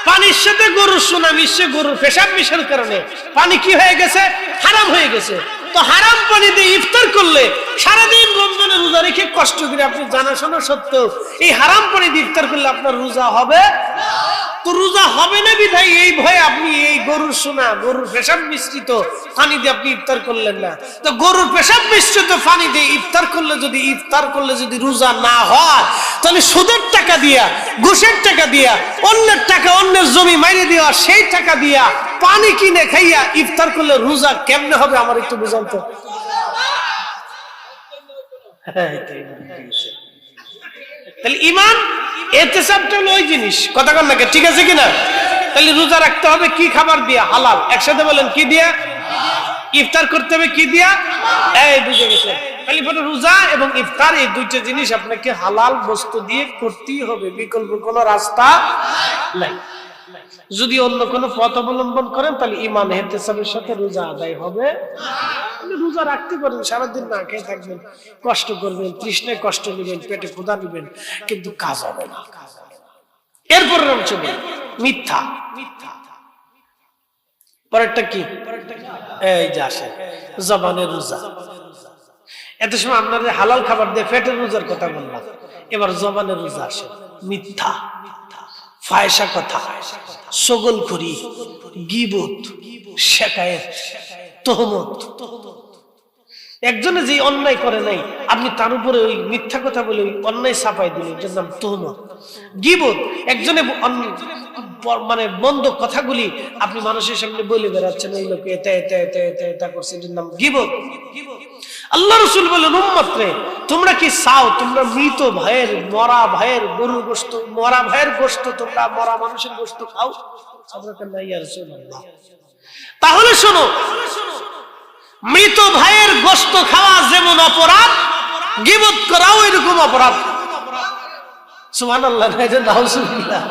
পানির সাথে গরুর সোনা মিশে, গরুর পেশাব মিশার কারণে পানি কি হয়ে গেছে? হারাম হয়ে গেছে। তো হারাম পানি দিয়ে ইফতার করলে সারাদিন রমজানের রোজা রেখে কষ্ট করে আপনি জানাশোনা সত্ত্বেও এই হারাম পানি দিয়ে ইফতার করলে আপনার রোজা হবে? তো রোজা হবে না বিধায় এই ভয়ে আপনি এই গরুর সোনা, গরুর পেশাব মিশ্রিত পানি দিয়ে আপনি ইফতার করলেন না। তো গরুর পেশাব মিশ্রিত পানি দিয়ে ইফতার করলে যদি রোজা না হয়, তাহলে সুদের টাকা দিয়া, ঘুষের টাকা দিয়া, অন্যের টাকা, অন্যের জমি মাইরে দেওয়া সেই টাকা দিয়া পানি কিনে খাইয়া ইফতার করলে রোজা কেমনে হবে? আমার একটু বুঝান তো। তাহলে ঈমান ইহতিসাবটা হলো ওই জিনিস, কথা কন নাকি? ঠিক আছে কিনা? তাহলে রোজা রাখতে হবে কি খাবার দিয়া? হালাল। একসাথে বলেন কি দিয়া? ইফতার করতে হবে কি দিয়া? এই বুঝে গেছে। তাহলে রোজা এবং ইফতার এই দুইটা জিনিস আপনাকে হালাল বস্তু দিয়ে করতেই হবে, বিকল্প কোনো রাস্তা নাই। যদি অন্য কোনো পথ অবলম্বন করেন তাহলে ঈমান ইহতিসাবের সাথে রোজা আদায় হবে। রোজা রাখতে পারেন, সারাদিন না খেয়ে থাকবেন, কষ্ট করবেন, তৃষ্ণায় কষ্ট নেবেন, পেটে ক্ষুধা নেবেন, কিন্তু কাজ হবে না। এরপরের অংশ মিথ্যা। পরেরটা কি? এই যে আসে জবানের রোজা। এত সময় আপনাদের হালাল খাবার দিয়ে পেটের রোজার কথা বললাম, এবার জবানের রোজা আসে। মিথ্যা, ফায়সা কথা, চগলখড়ি, গীবত, শিকায়েত, তোহমত। একজনে যে অন্যায় করে নাই, আপনি তার উপরে ওই মিথ্যা কথা বলে ওই অন্যায় চাপাই দিলেন, যার নাম তোহমত। গীবত, একজনে মানে মন্দ কথাগুলি আপনি মানুষের সামনে বলে বেড়াচ্ছেন, এই লোকে এটা এটা এটা এটা এটা করছে, এটার নাম গীবত। আল্লাহ রাসূল বলেন, উম্মত রে, তোমরা কি চাও তোমরা মৃত ভাইয়ের, মরা ভাইয়ের গরুর গোশত, মরা ভাইয়ের গোশত, তোমরা মরা মানুষের গোশত খাও? তাহলে শোনো, মৃত ভাইয়ের গোশত খাওয়া যেমন অপরাধ, গীবত করাও এরকম অপরাধ। সুবহানাল্লাহ, নাউজুবিল্লাহ।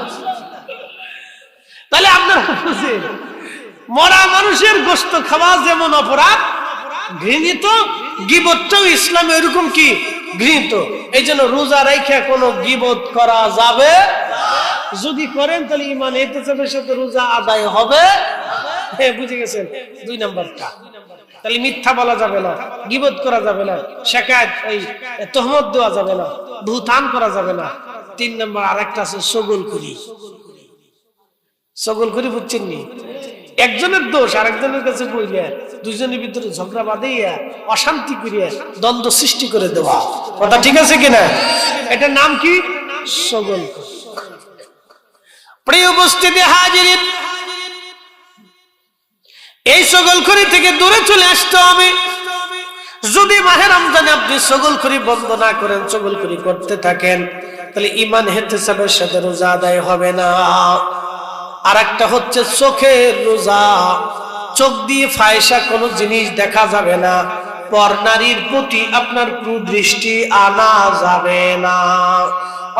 তাহলে আপনারা বুঝেন, মরা মানুষের গোশত খাওয়া যেমন অপরাধ ঘৃণিত, গীবতটাও ইসলামে এরকম কি ঘৃণিত। এই জন্য রোজা রেখে কোনো গীবত করা যাবে, যদি করেন তাহলে ঈমান ইহতিসাবের সাথে রোজা আদায় হবে। বুঝে গেছেন? 2 নাম্বারটা। তাহলে মিথ্যা বলা যাবে না, গীবত করা যাবে না, শিকায়েত এই তহমত দেওয়া যাবে না, বুহতান করা যাবে না। 3 নাম্বার আরেকটা আছে সগলখুরি। সগলখুরি বুঝছেন নি? একজনের দোষ আরেকজনের কাছে বইলে দুইজনের ভিতরে ঝগড়া বাঁধিয়া অশান্তি করিয়া দ্বন্দ্ব সৃষ্টি করে দেওয়া। কথা ঠিক আছে কিনা? এটার নাম কি? সগলখুরি। প্রিয় উপস্থিতি হাজিরিন, এই সগলখুরি থেকে দূরে চলে আসতে হবে। যদি মাহে রমজানে আপনি সগলখুরি বন্ধ না করেন, সগলখুরি করতে থাকেন, তাহলে ঈমান ইহতিসাবের সাথে রোজা আদায় হবে না। আর একটা হচ্ছে চোখের রোজা। চোখ দিয়ে ফায়সা কোনো জিনিস দেখা যাবে না, পর নারীর প্রতি আপনার কুদৃষ্টি আনা যাবে না।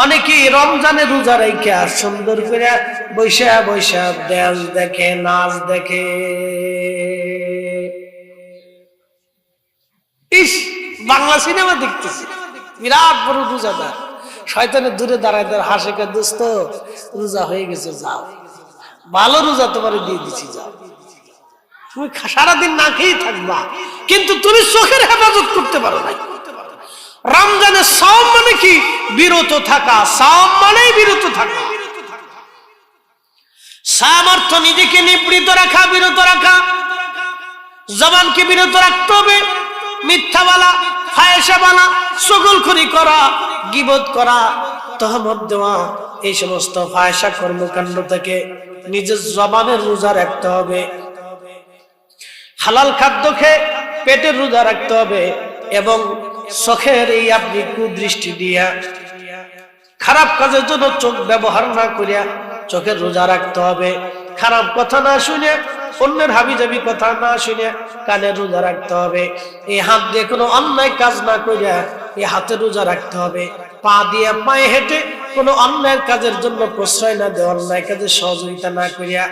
অনেকেই রমজানে রোজা রাইখা সুন্দর করে বৈশা বৈশা ড্যান্স দেখে, নাচ দেখে। ইস, বাংলা সিনেমা দেখতেছি, বিরাট বড় রোজাদার, শয়তানের দূরে দাঁড়ায় দাঁড়ায় হাসে, কে দোস্ত রোজা হয়ে গেছে, যাও, ভালো রোজা তোমার দিয়ে দিচ্ছি, যাও। তুমি সারাদিন না খেয়েই থাকবা, কিন্তু তুমি চোখের হেফাজত করতে পারো না। রমজানের সাওম মানে কি? বিরত থাকা। সাওম মানেই বিরত থাকা। সাওম অর্থ নিজেকে নিবৃত রাখা, বিরত রাখা। জবানকে বিরত রাখতে হবে, মিথ্যা বলা, ফায়সা বলা, চগলখুরি করা, গীবত করা, তহমত দেওয়া, এই সমস্ত ফায়সা কর্মকাণ্ড থেকে নিজের জবানের রোজা রাখতে হবে। হালাল খাদ্য খেয়ে পেটের রোজা রাখতে হবে, এবং চোখের এই আপনি কুদৃষ্টি দিয়া খারাপ কাজের জন্য চোখ ব্যবহার না করিয়া চোখের রোজা রাখতে হবে। খারাপ কথা না শুনে, অন্যের হাবিজাবি কথা না শুনে কানের রোজা রাখতে হবে। এই হাত দিয়ে কোনো অন্যায় কাজ না করিয়া এই হাতে রোজা রাখতে হবে। পা দিয়ে পায়ে হেঁটে কোনো অন্যায় কাজের জন্য প্রশ্রয় না দেওয়া, অন্যায় কাজে সহযোগিতা না করিয়া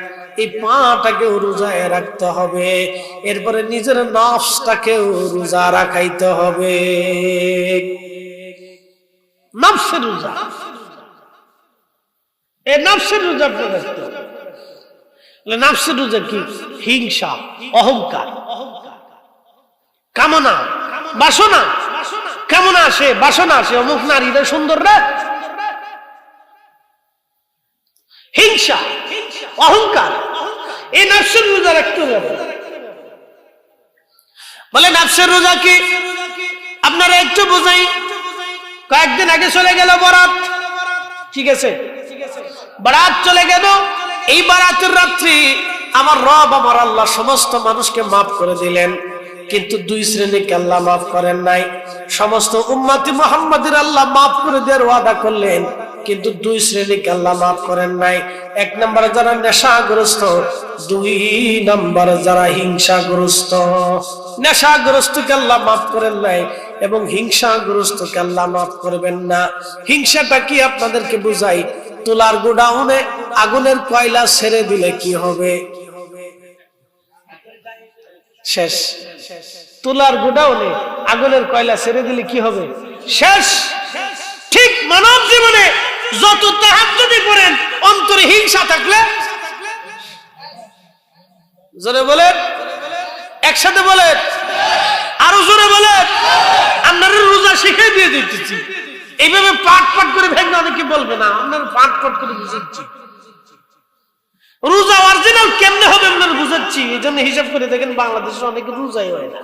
এই পাটাকেও রোজায় রাখতে হবে। এরপরে নিজের নফসটাকেও রোজা রাখাইতে হবে। নফসের রোজা, এই নফসের রোজা রাখতে হবে। নফসের রোজা কি? হিংসা, অহংকার, কামনা, বাসনা। কামনা আসে, বাসনা আসে, অমুক নারীরা সুন্দর না, হিংসা, অহংকার, এই নফসের রোজা রাখতে হবে। বলে নফসের রোজা কি? আপনারা একটু বুঝাই। কয়েকদিন আগে চলে গেল বরাত, ঠিক আছে, বরাত চলে গেল। এই বরাতের রাত্রি আমার রব, আমার আল্লাহ সমস্ত মানুষকে মাফ করে দিলেন, কিন্তু 2 শ্রেণীকে আল্লাহ মাফ করেন নাই। সমস্ত উম্মতি মুহাম্মাদের আল্লাহ মাফ করে দেওয়ার ওয়াদা করলেন, কিন্তু 2 শ্রেণীকে আল্লাহ মাফ করেন নাই। 1 নম্বরে যারা নেশাগ্রস্ত, 2 নম্বরে যারা হিংসাগ্রস্ত। নেশাগ্রস্তকে আল্লাহ মাফ করেন নাই, এবং হিংসাগ্রস্তকে আল্লাহ মাফ করবেন না। হিংসাটা কি আপনাদেরকে বুঝাই। তুলার গোডাউনে আগুনের কয়লা ছেড়ে দিলে কি হবে? শেষ। তুলার গোডাউনে আগুনের কয়লা ছেড়ে দিলে কি হবে? শেষ। ঠিক মানব জীবনে যত তাহাজ্জুদ করেন, অন্তরে হিংসা থাকলে, জোরে বলেন, একসাথে বলেন, আরো জোরে বলেন। আপনারা রোজা শিখিয়ে দিয়ে দিচ্ছি, এইভাবে পাট পাট করে ভেঙে অনেকে বলবে না, আপনারা পাট পাট করে বুঝাচ্ছি। রোজা অরিজিনাল কেমনে হবে আপনারা বুঝাচ্ছি। এই জন্য হিসাব করে দেখেন, বাংলাদেশের অনেকে রোজাই হয় না,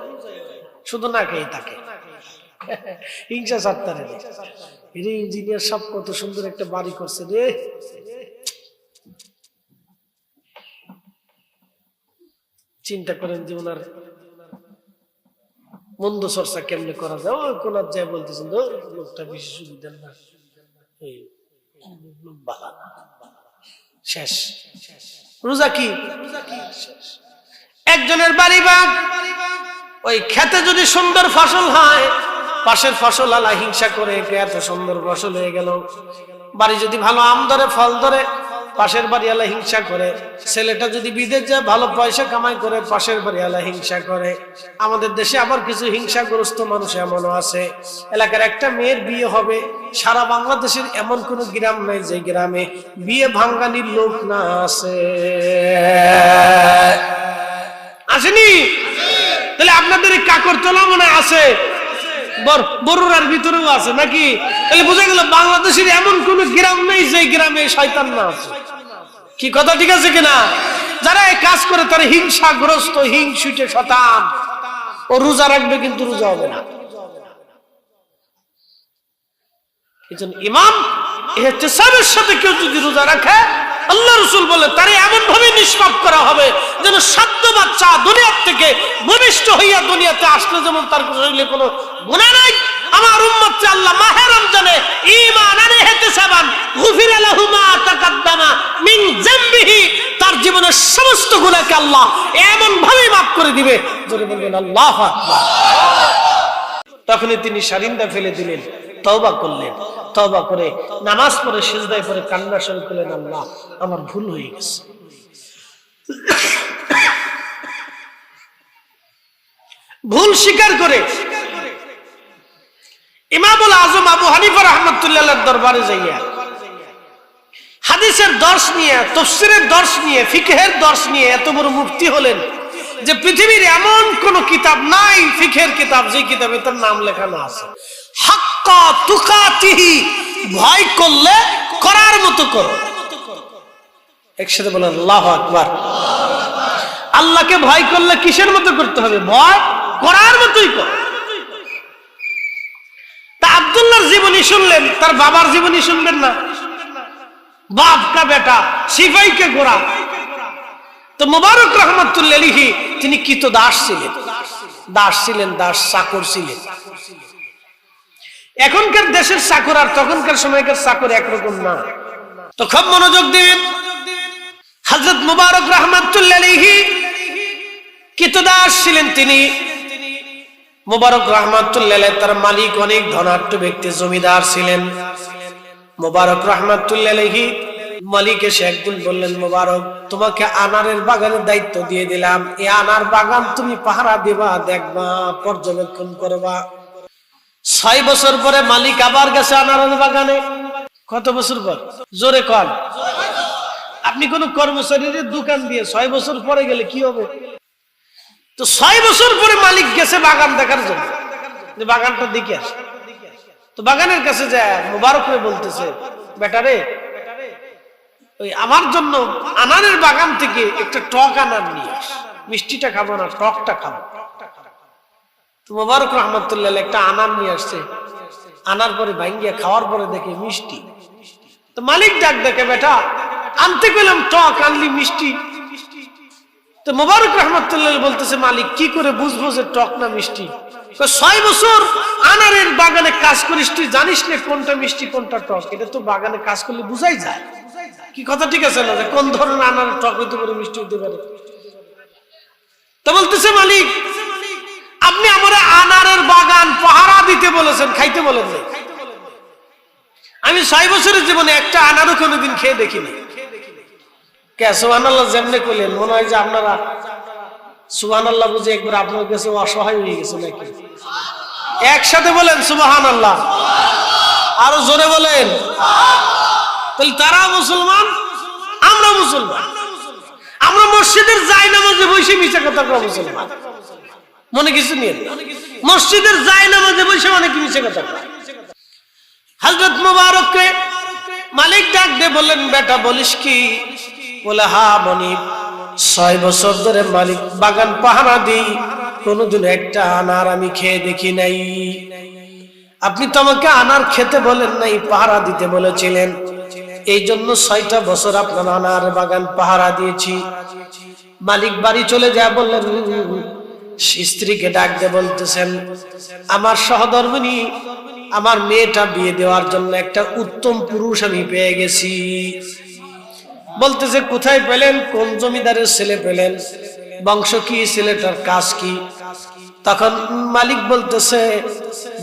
শুধু না খেয়ে থাকে। হিংসা সাত্তারে ইঞ্জিনিয়ার সব কত সুন্দর একটা বাড়ি করছে রে, চিন্তা করেন যে ওনার মন্দ চর্চা কেমনে করা যায়। ওই কোন যায় বলতেছেন লোকটা বেশি সুবিধা না, শেষ। রোজা কি? একজনের বাড়ি ভাগ, ওই খেতে যদি সুন্দর ফসল হয়, পাশের ফসল আলা হিংসা করে, এত সুন্দর ফসল হয়ে গেল। বাড়ি যদি ভালো আম ধরে, ফল ধরে, পাশের বাড়ি আলা হিংসা করে। ছেলেটা যদি বিদেশ যায়, ভালো পয়সা কামাই করে, পাশের বাড়ি আলা হিংসা করে। আমাদের দেশে আবার কিছু হিংসাগ্রস্ত মানুষ এমনও আছে, এলাকার একটা মেয়ের বিয়ে হবে, সারা বাংলাদেশের এমন কোন গ্রাম নাই যে গ্রামে বিয়ে ভাঙ্গানির লোক না আছে। আসেনি? তাহলে আপনাদের কাকরতলা মনে আছে, বরুড়ার ভিতরেও আছে নাকি? তাহলে বোঝা গেল বাংলাদেশের এমন কোন গ্রাম নেই যে গ্রামে শয়তান না আছে। কি কথা ঠিক আছে কিনা? যারা এই কাজ করে তারা হিংসাগ্রস্ত, হিংসুটে শয়তান। ও রোজা রাখবে কিন্তু রোজা হবে না। এজন্য ইমাম ইহতিসাবের সাথে কেউ যদি রোজা রাখে, আল্লাহ রাসূল বলে তারে এমন ভাবে নিষ্পাপ করা হবে যেন সাধ্য বাচ্চা দুনিয়ার থেকে ভূমিষ্ঠ হইয়া দুনিয়াতে আসলে যেমন তার শরীরে কোনো গুনাহ নাই। আমার উম্মত আল্লাহ মাহে রমজানে ঈমানান ইহতিসাবান গুফিরা লাহু মা তাকাদ্দামা মিন যামবিহি, তার জীবনের সমস্ত গুনাহকে আল্লাহ এমন ভাবে মাফ করে দিবে। জোরে বলবেন আল্লাহু আকবার। তখনই তিনি শারিন্দা ফেলে দিলেন, তওবা করলেন। তওবা করে নামাজ পড়ে সিজদায় পড়ে কান্না শুরু করলেন, আল্লাহ আমার ভুল হয়ে গেছে। ভুল স্বীকার করে ইমামুল আজম আবু হানিফা রাহমাতুল্লাহর দরবারে যাইয়া হাদিসের দর্শ নিয়ে, তাফসীরের দর্শ নিয়ে, ফিকহের দর্শ নিয়ে এত বড় মুফতি হলেন যে পৃথিবীর এমন কোন কিতাব নাই, ফিকহের কিতাব, যে কিতাবে তার নাম লেখা না আছে। হাক্কা তুকাতিহি, ভয় করলে করার মতো করো। একসাথে বলেন আল্লাহু আকবার। আল্লাহকে ভয় করলে কিসের মতো করতে হবে? ভয় করার মতোই করো। তা আব্দুল্লাহর জীবনী শুনলেন, তার বাবার জীবনী শুনবেন না? বাপ কা বেটা, সিপাই কে গোরা। তো মুবারক রহমাতুল্লাহ আলাইহি তিনি কৃতদাস ছিলেন, দাস ছিলেন, দাস চাকর ছিলেন। এখনকার দেশের চাকর আর তখনকার সময়কার চাকর একরকম না। তো খুব মনোযোগ দিন। হযরত মুবারক রহমাতুল্লাহ আলাইহি কৃতদাস ছিলেন তিনি। মুবারক রহমাতুল্লাহ আলাইহি তার মালিক অনেক ধনাঢ্য ব্যক্তি, জমিদার ছিলেন। মুবারক রহমাতুল্লাহ আলাইহি মালিক এসে একদিন বললেন, মুবারক তোমাকে আনারের বাগানের দায়িত্ব দিয়ে দিলাম, এই আনার বাগান তুমি পাহারা দিবা, দেখবা, পর্যবেক্ষণ করবা। 6 বছর পরে মালিক আবার গেছে আনারের বাগানে। কত বছর পর? জোরে কন। আপনি কোন কর্মচারীর দোকান দিয়ে 6 বছর পরে গেলে কি হবে? তো 6 বছর পরে মালিক গেছে বাগান দেখার জন্য, যে বাগানটা দেখে আসে। তো বাগানের কাছে যায় মুবারক রে বলতেছে, বেটারে ওই আমার জন্য আনারের বাগান থেকে একটা টক আনার নিয়ে আস, মিষ্টিটা খাবো না, টকটা খাবো। তো মুবারক রহমাতুল্লাহ একটা আনার নিয়ে আসছে। আনার পরে ভাঙ্গিয়া খাওয়ার পরে দেখে মিষ্টি। তো মালিক ডাক দেখে, বেটা আনতে গেলাম টক, আনলি মিষ্টি। তো মুবারক রহমাতুল্লাহ বলতেছে, মালিক কি করে বুঝবো যে টক না মিষ্টি? 6 বছর আনারের বাগানে কাজ করিস, তুই জানিস না কোনটা মিষ্টি কোনটা টক? এটা তো বাগানে কাজ করলে বুঝাই যায়। কি কথা ঠিক আছে না? যে কোন ধরনের আনারের টক হইতে পারে, মিষ্টি হইতে পারে। তো বলতেছে, মালিক আপনি আমারে আনারের বাগান পাহারা দিতে বলেছেন, খাইতে বলেন না। আমি 6 বছরের জীবনে একটা আনারও কোনোদিন খেয়ে দেখিনি। কে সুবহানাল্লাহ যেমনে কইলেন, মনে হয় যে আপনারা সুবহানাল্লাহ বুঝে একবার আপনার কাছে অসহায় হয়ে গেছে নাকি? একসাথে বলেন সুবহানাল্লাহ, আরো জোরে বলেন। তাহলে তারা মুসলমান, আমরা মুসলমান। আমরা মসজিদের যাই নামাজে বসে মিছা কথা কই মুসলমান, মনে কিছু নিয়ে। মসজিদের যাই নামাজে বসে অনেক মিছা কথা কয়। হযরত মুবারককে মালিক ডাক দিয়ে বললেন, বেটা বলিস কি? বলে, হ্যাঁ মনিব, 6 বছর ধরে মালিক বাগান পাহারা দিই, কোনদিন একটা আনার আমি খেয়ে দেখি নাই। আপনি তো আমাকে আনার খেতে বলেন নাই, পাহারা দিতে বলেছিলেন, এই জন্য 6টা বছর আপনার আনার বাগান পাহারা দিয়েছি। মালিক বাড়ি চলে যায় বললেন, স্ত্রীকে ডাক দিয়ে বলতেছেন, আমার সহধর্মিণী, আমার মেয়েটা বিয়ে দেওয়ার জন্য একটা উত্তম পুরুষ আমি পেয়ে গেছি। বলতেছে, কোথায় পেলেন? কোন জমিদারের ছেলে পেলেন? বংশ কি? ছেলেটার কাজ কি? তখন মালিক বলতেছে,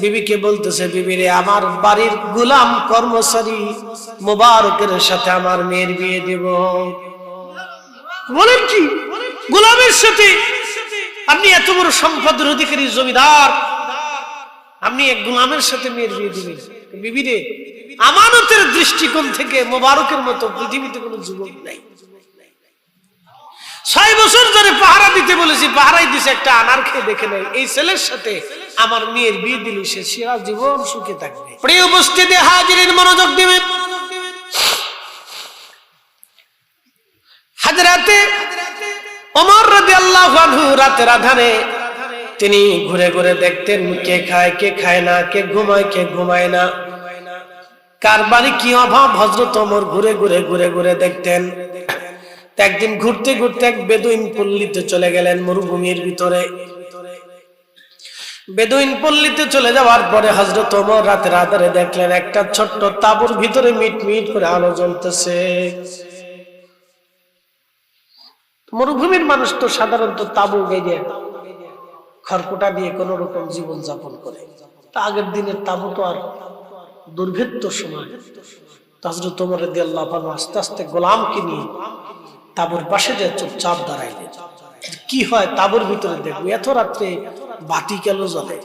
বিবিকে বলতেছে, বিবি রে, আমার বাড়ির গোলাম কর্মচারী মোবারকের সাথে আমার মেয়ের বিয়ে দেব। বলেন কি, গোলামের সাথে? আপনি এত বড় সম্পদের অধিকারী জমিদার, আপনি এক গোলামের সাথে মেয়ের বিয়ে দিবেন? বিবি রে, আমানতের দৃষ্টিকোণ থেকে মোবারকের মতো পৃথিবীতে কোনো যুবক নাই। 6 বছর ধরে পাহারা দিতে বলেছি, পাহারাই দিছে, একটা আনার খেয়ে দেখে নাই। এই ছেলের সাথে আমার মেয়ের বিয়ে দিলে সে সারা জীবন সুখে থাকবে। প্রিয় উপস্থিতি হাজিরিন, মনোযোগ দিবেন। হযরতে ওমর রাদিয়াল্লাহু আনহু রাতের আধারে তিনি ঘুরে ঘুরে দেখতেন কে খায় কে খায় না, কে ঘুমায় কে ঘুমায় না, কার বাড়ি কি অভাব। হযরত ওমর ঘুরে ঘুরে ঘুরে ঘুরে দেখতেন। একদিন ঘুরতে ঘুরতে এক বেদুইন পল্লীতে চলে গেলেন, মরুভূমির ভিতরে। বেদুইন পল্লীতে চলে যাওয়ার পরে হযরত ওমর রাতের আধারে দেখলেন একটা ছোট্ট তাঁবুর ভিতরে মিট মিট করে আলো জ্বলতেছে। মরুভূমির মানুষ তো সাধারণত তাঁবু গাইয়ে খড়কুটা দিয়ে কোন রকম জীবন যাপন করে। তা আগের দিনের তাঁবু তো আর দুর্ভেদ্য সময়। হযরত ওমর রাদিয়াল্লাহু আনহু আস্তে আস্তে গোলামকে নিয়ে তাঁবুর পাশে যে চুপচাপ দাঁড়াইলেন। কি হয় তাঁবুর ভিতরে দেখবো, এত রাত্রে বাতি কেন জ্বলে?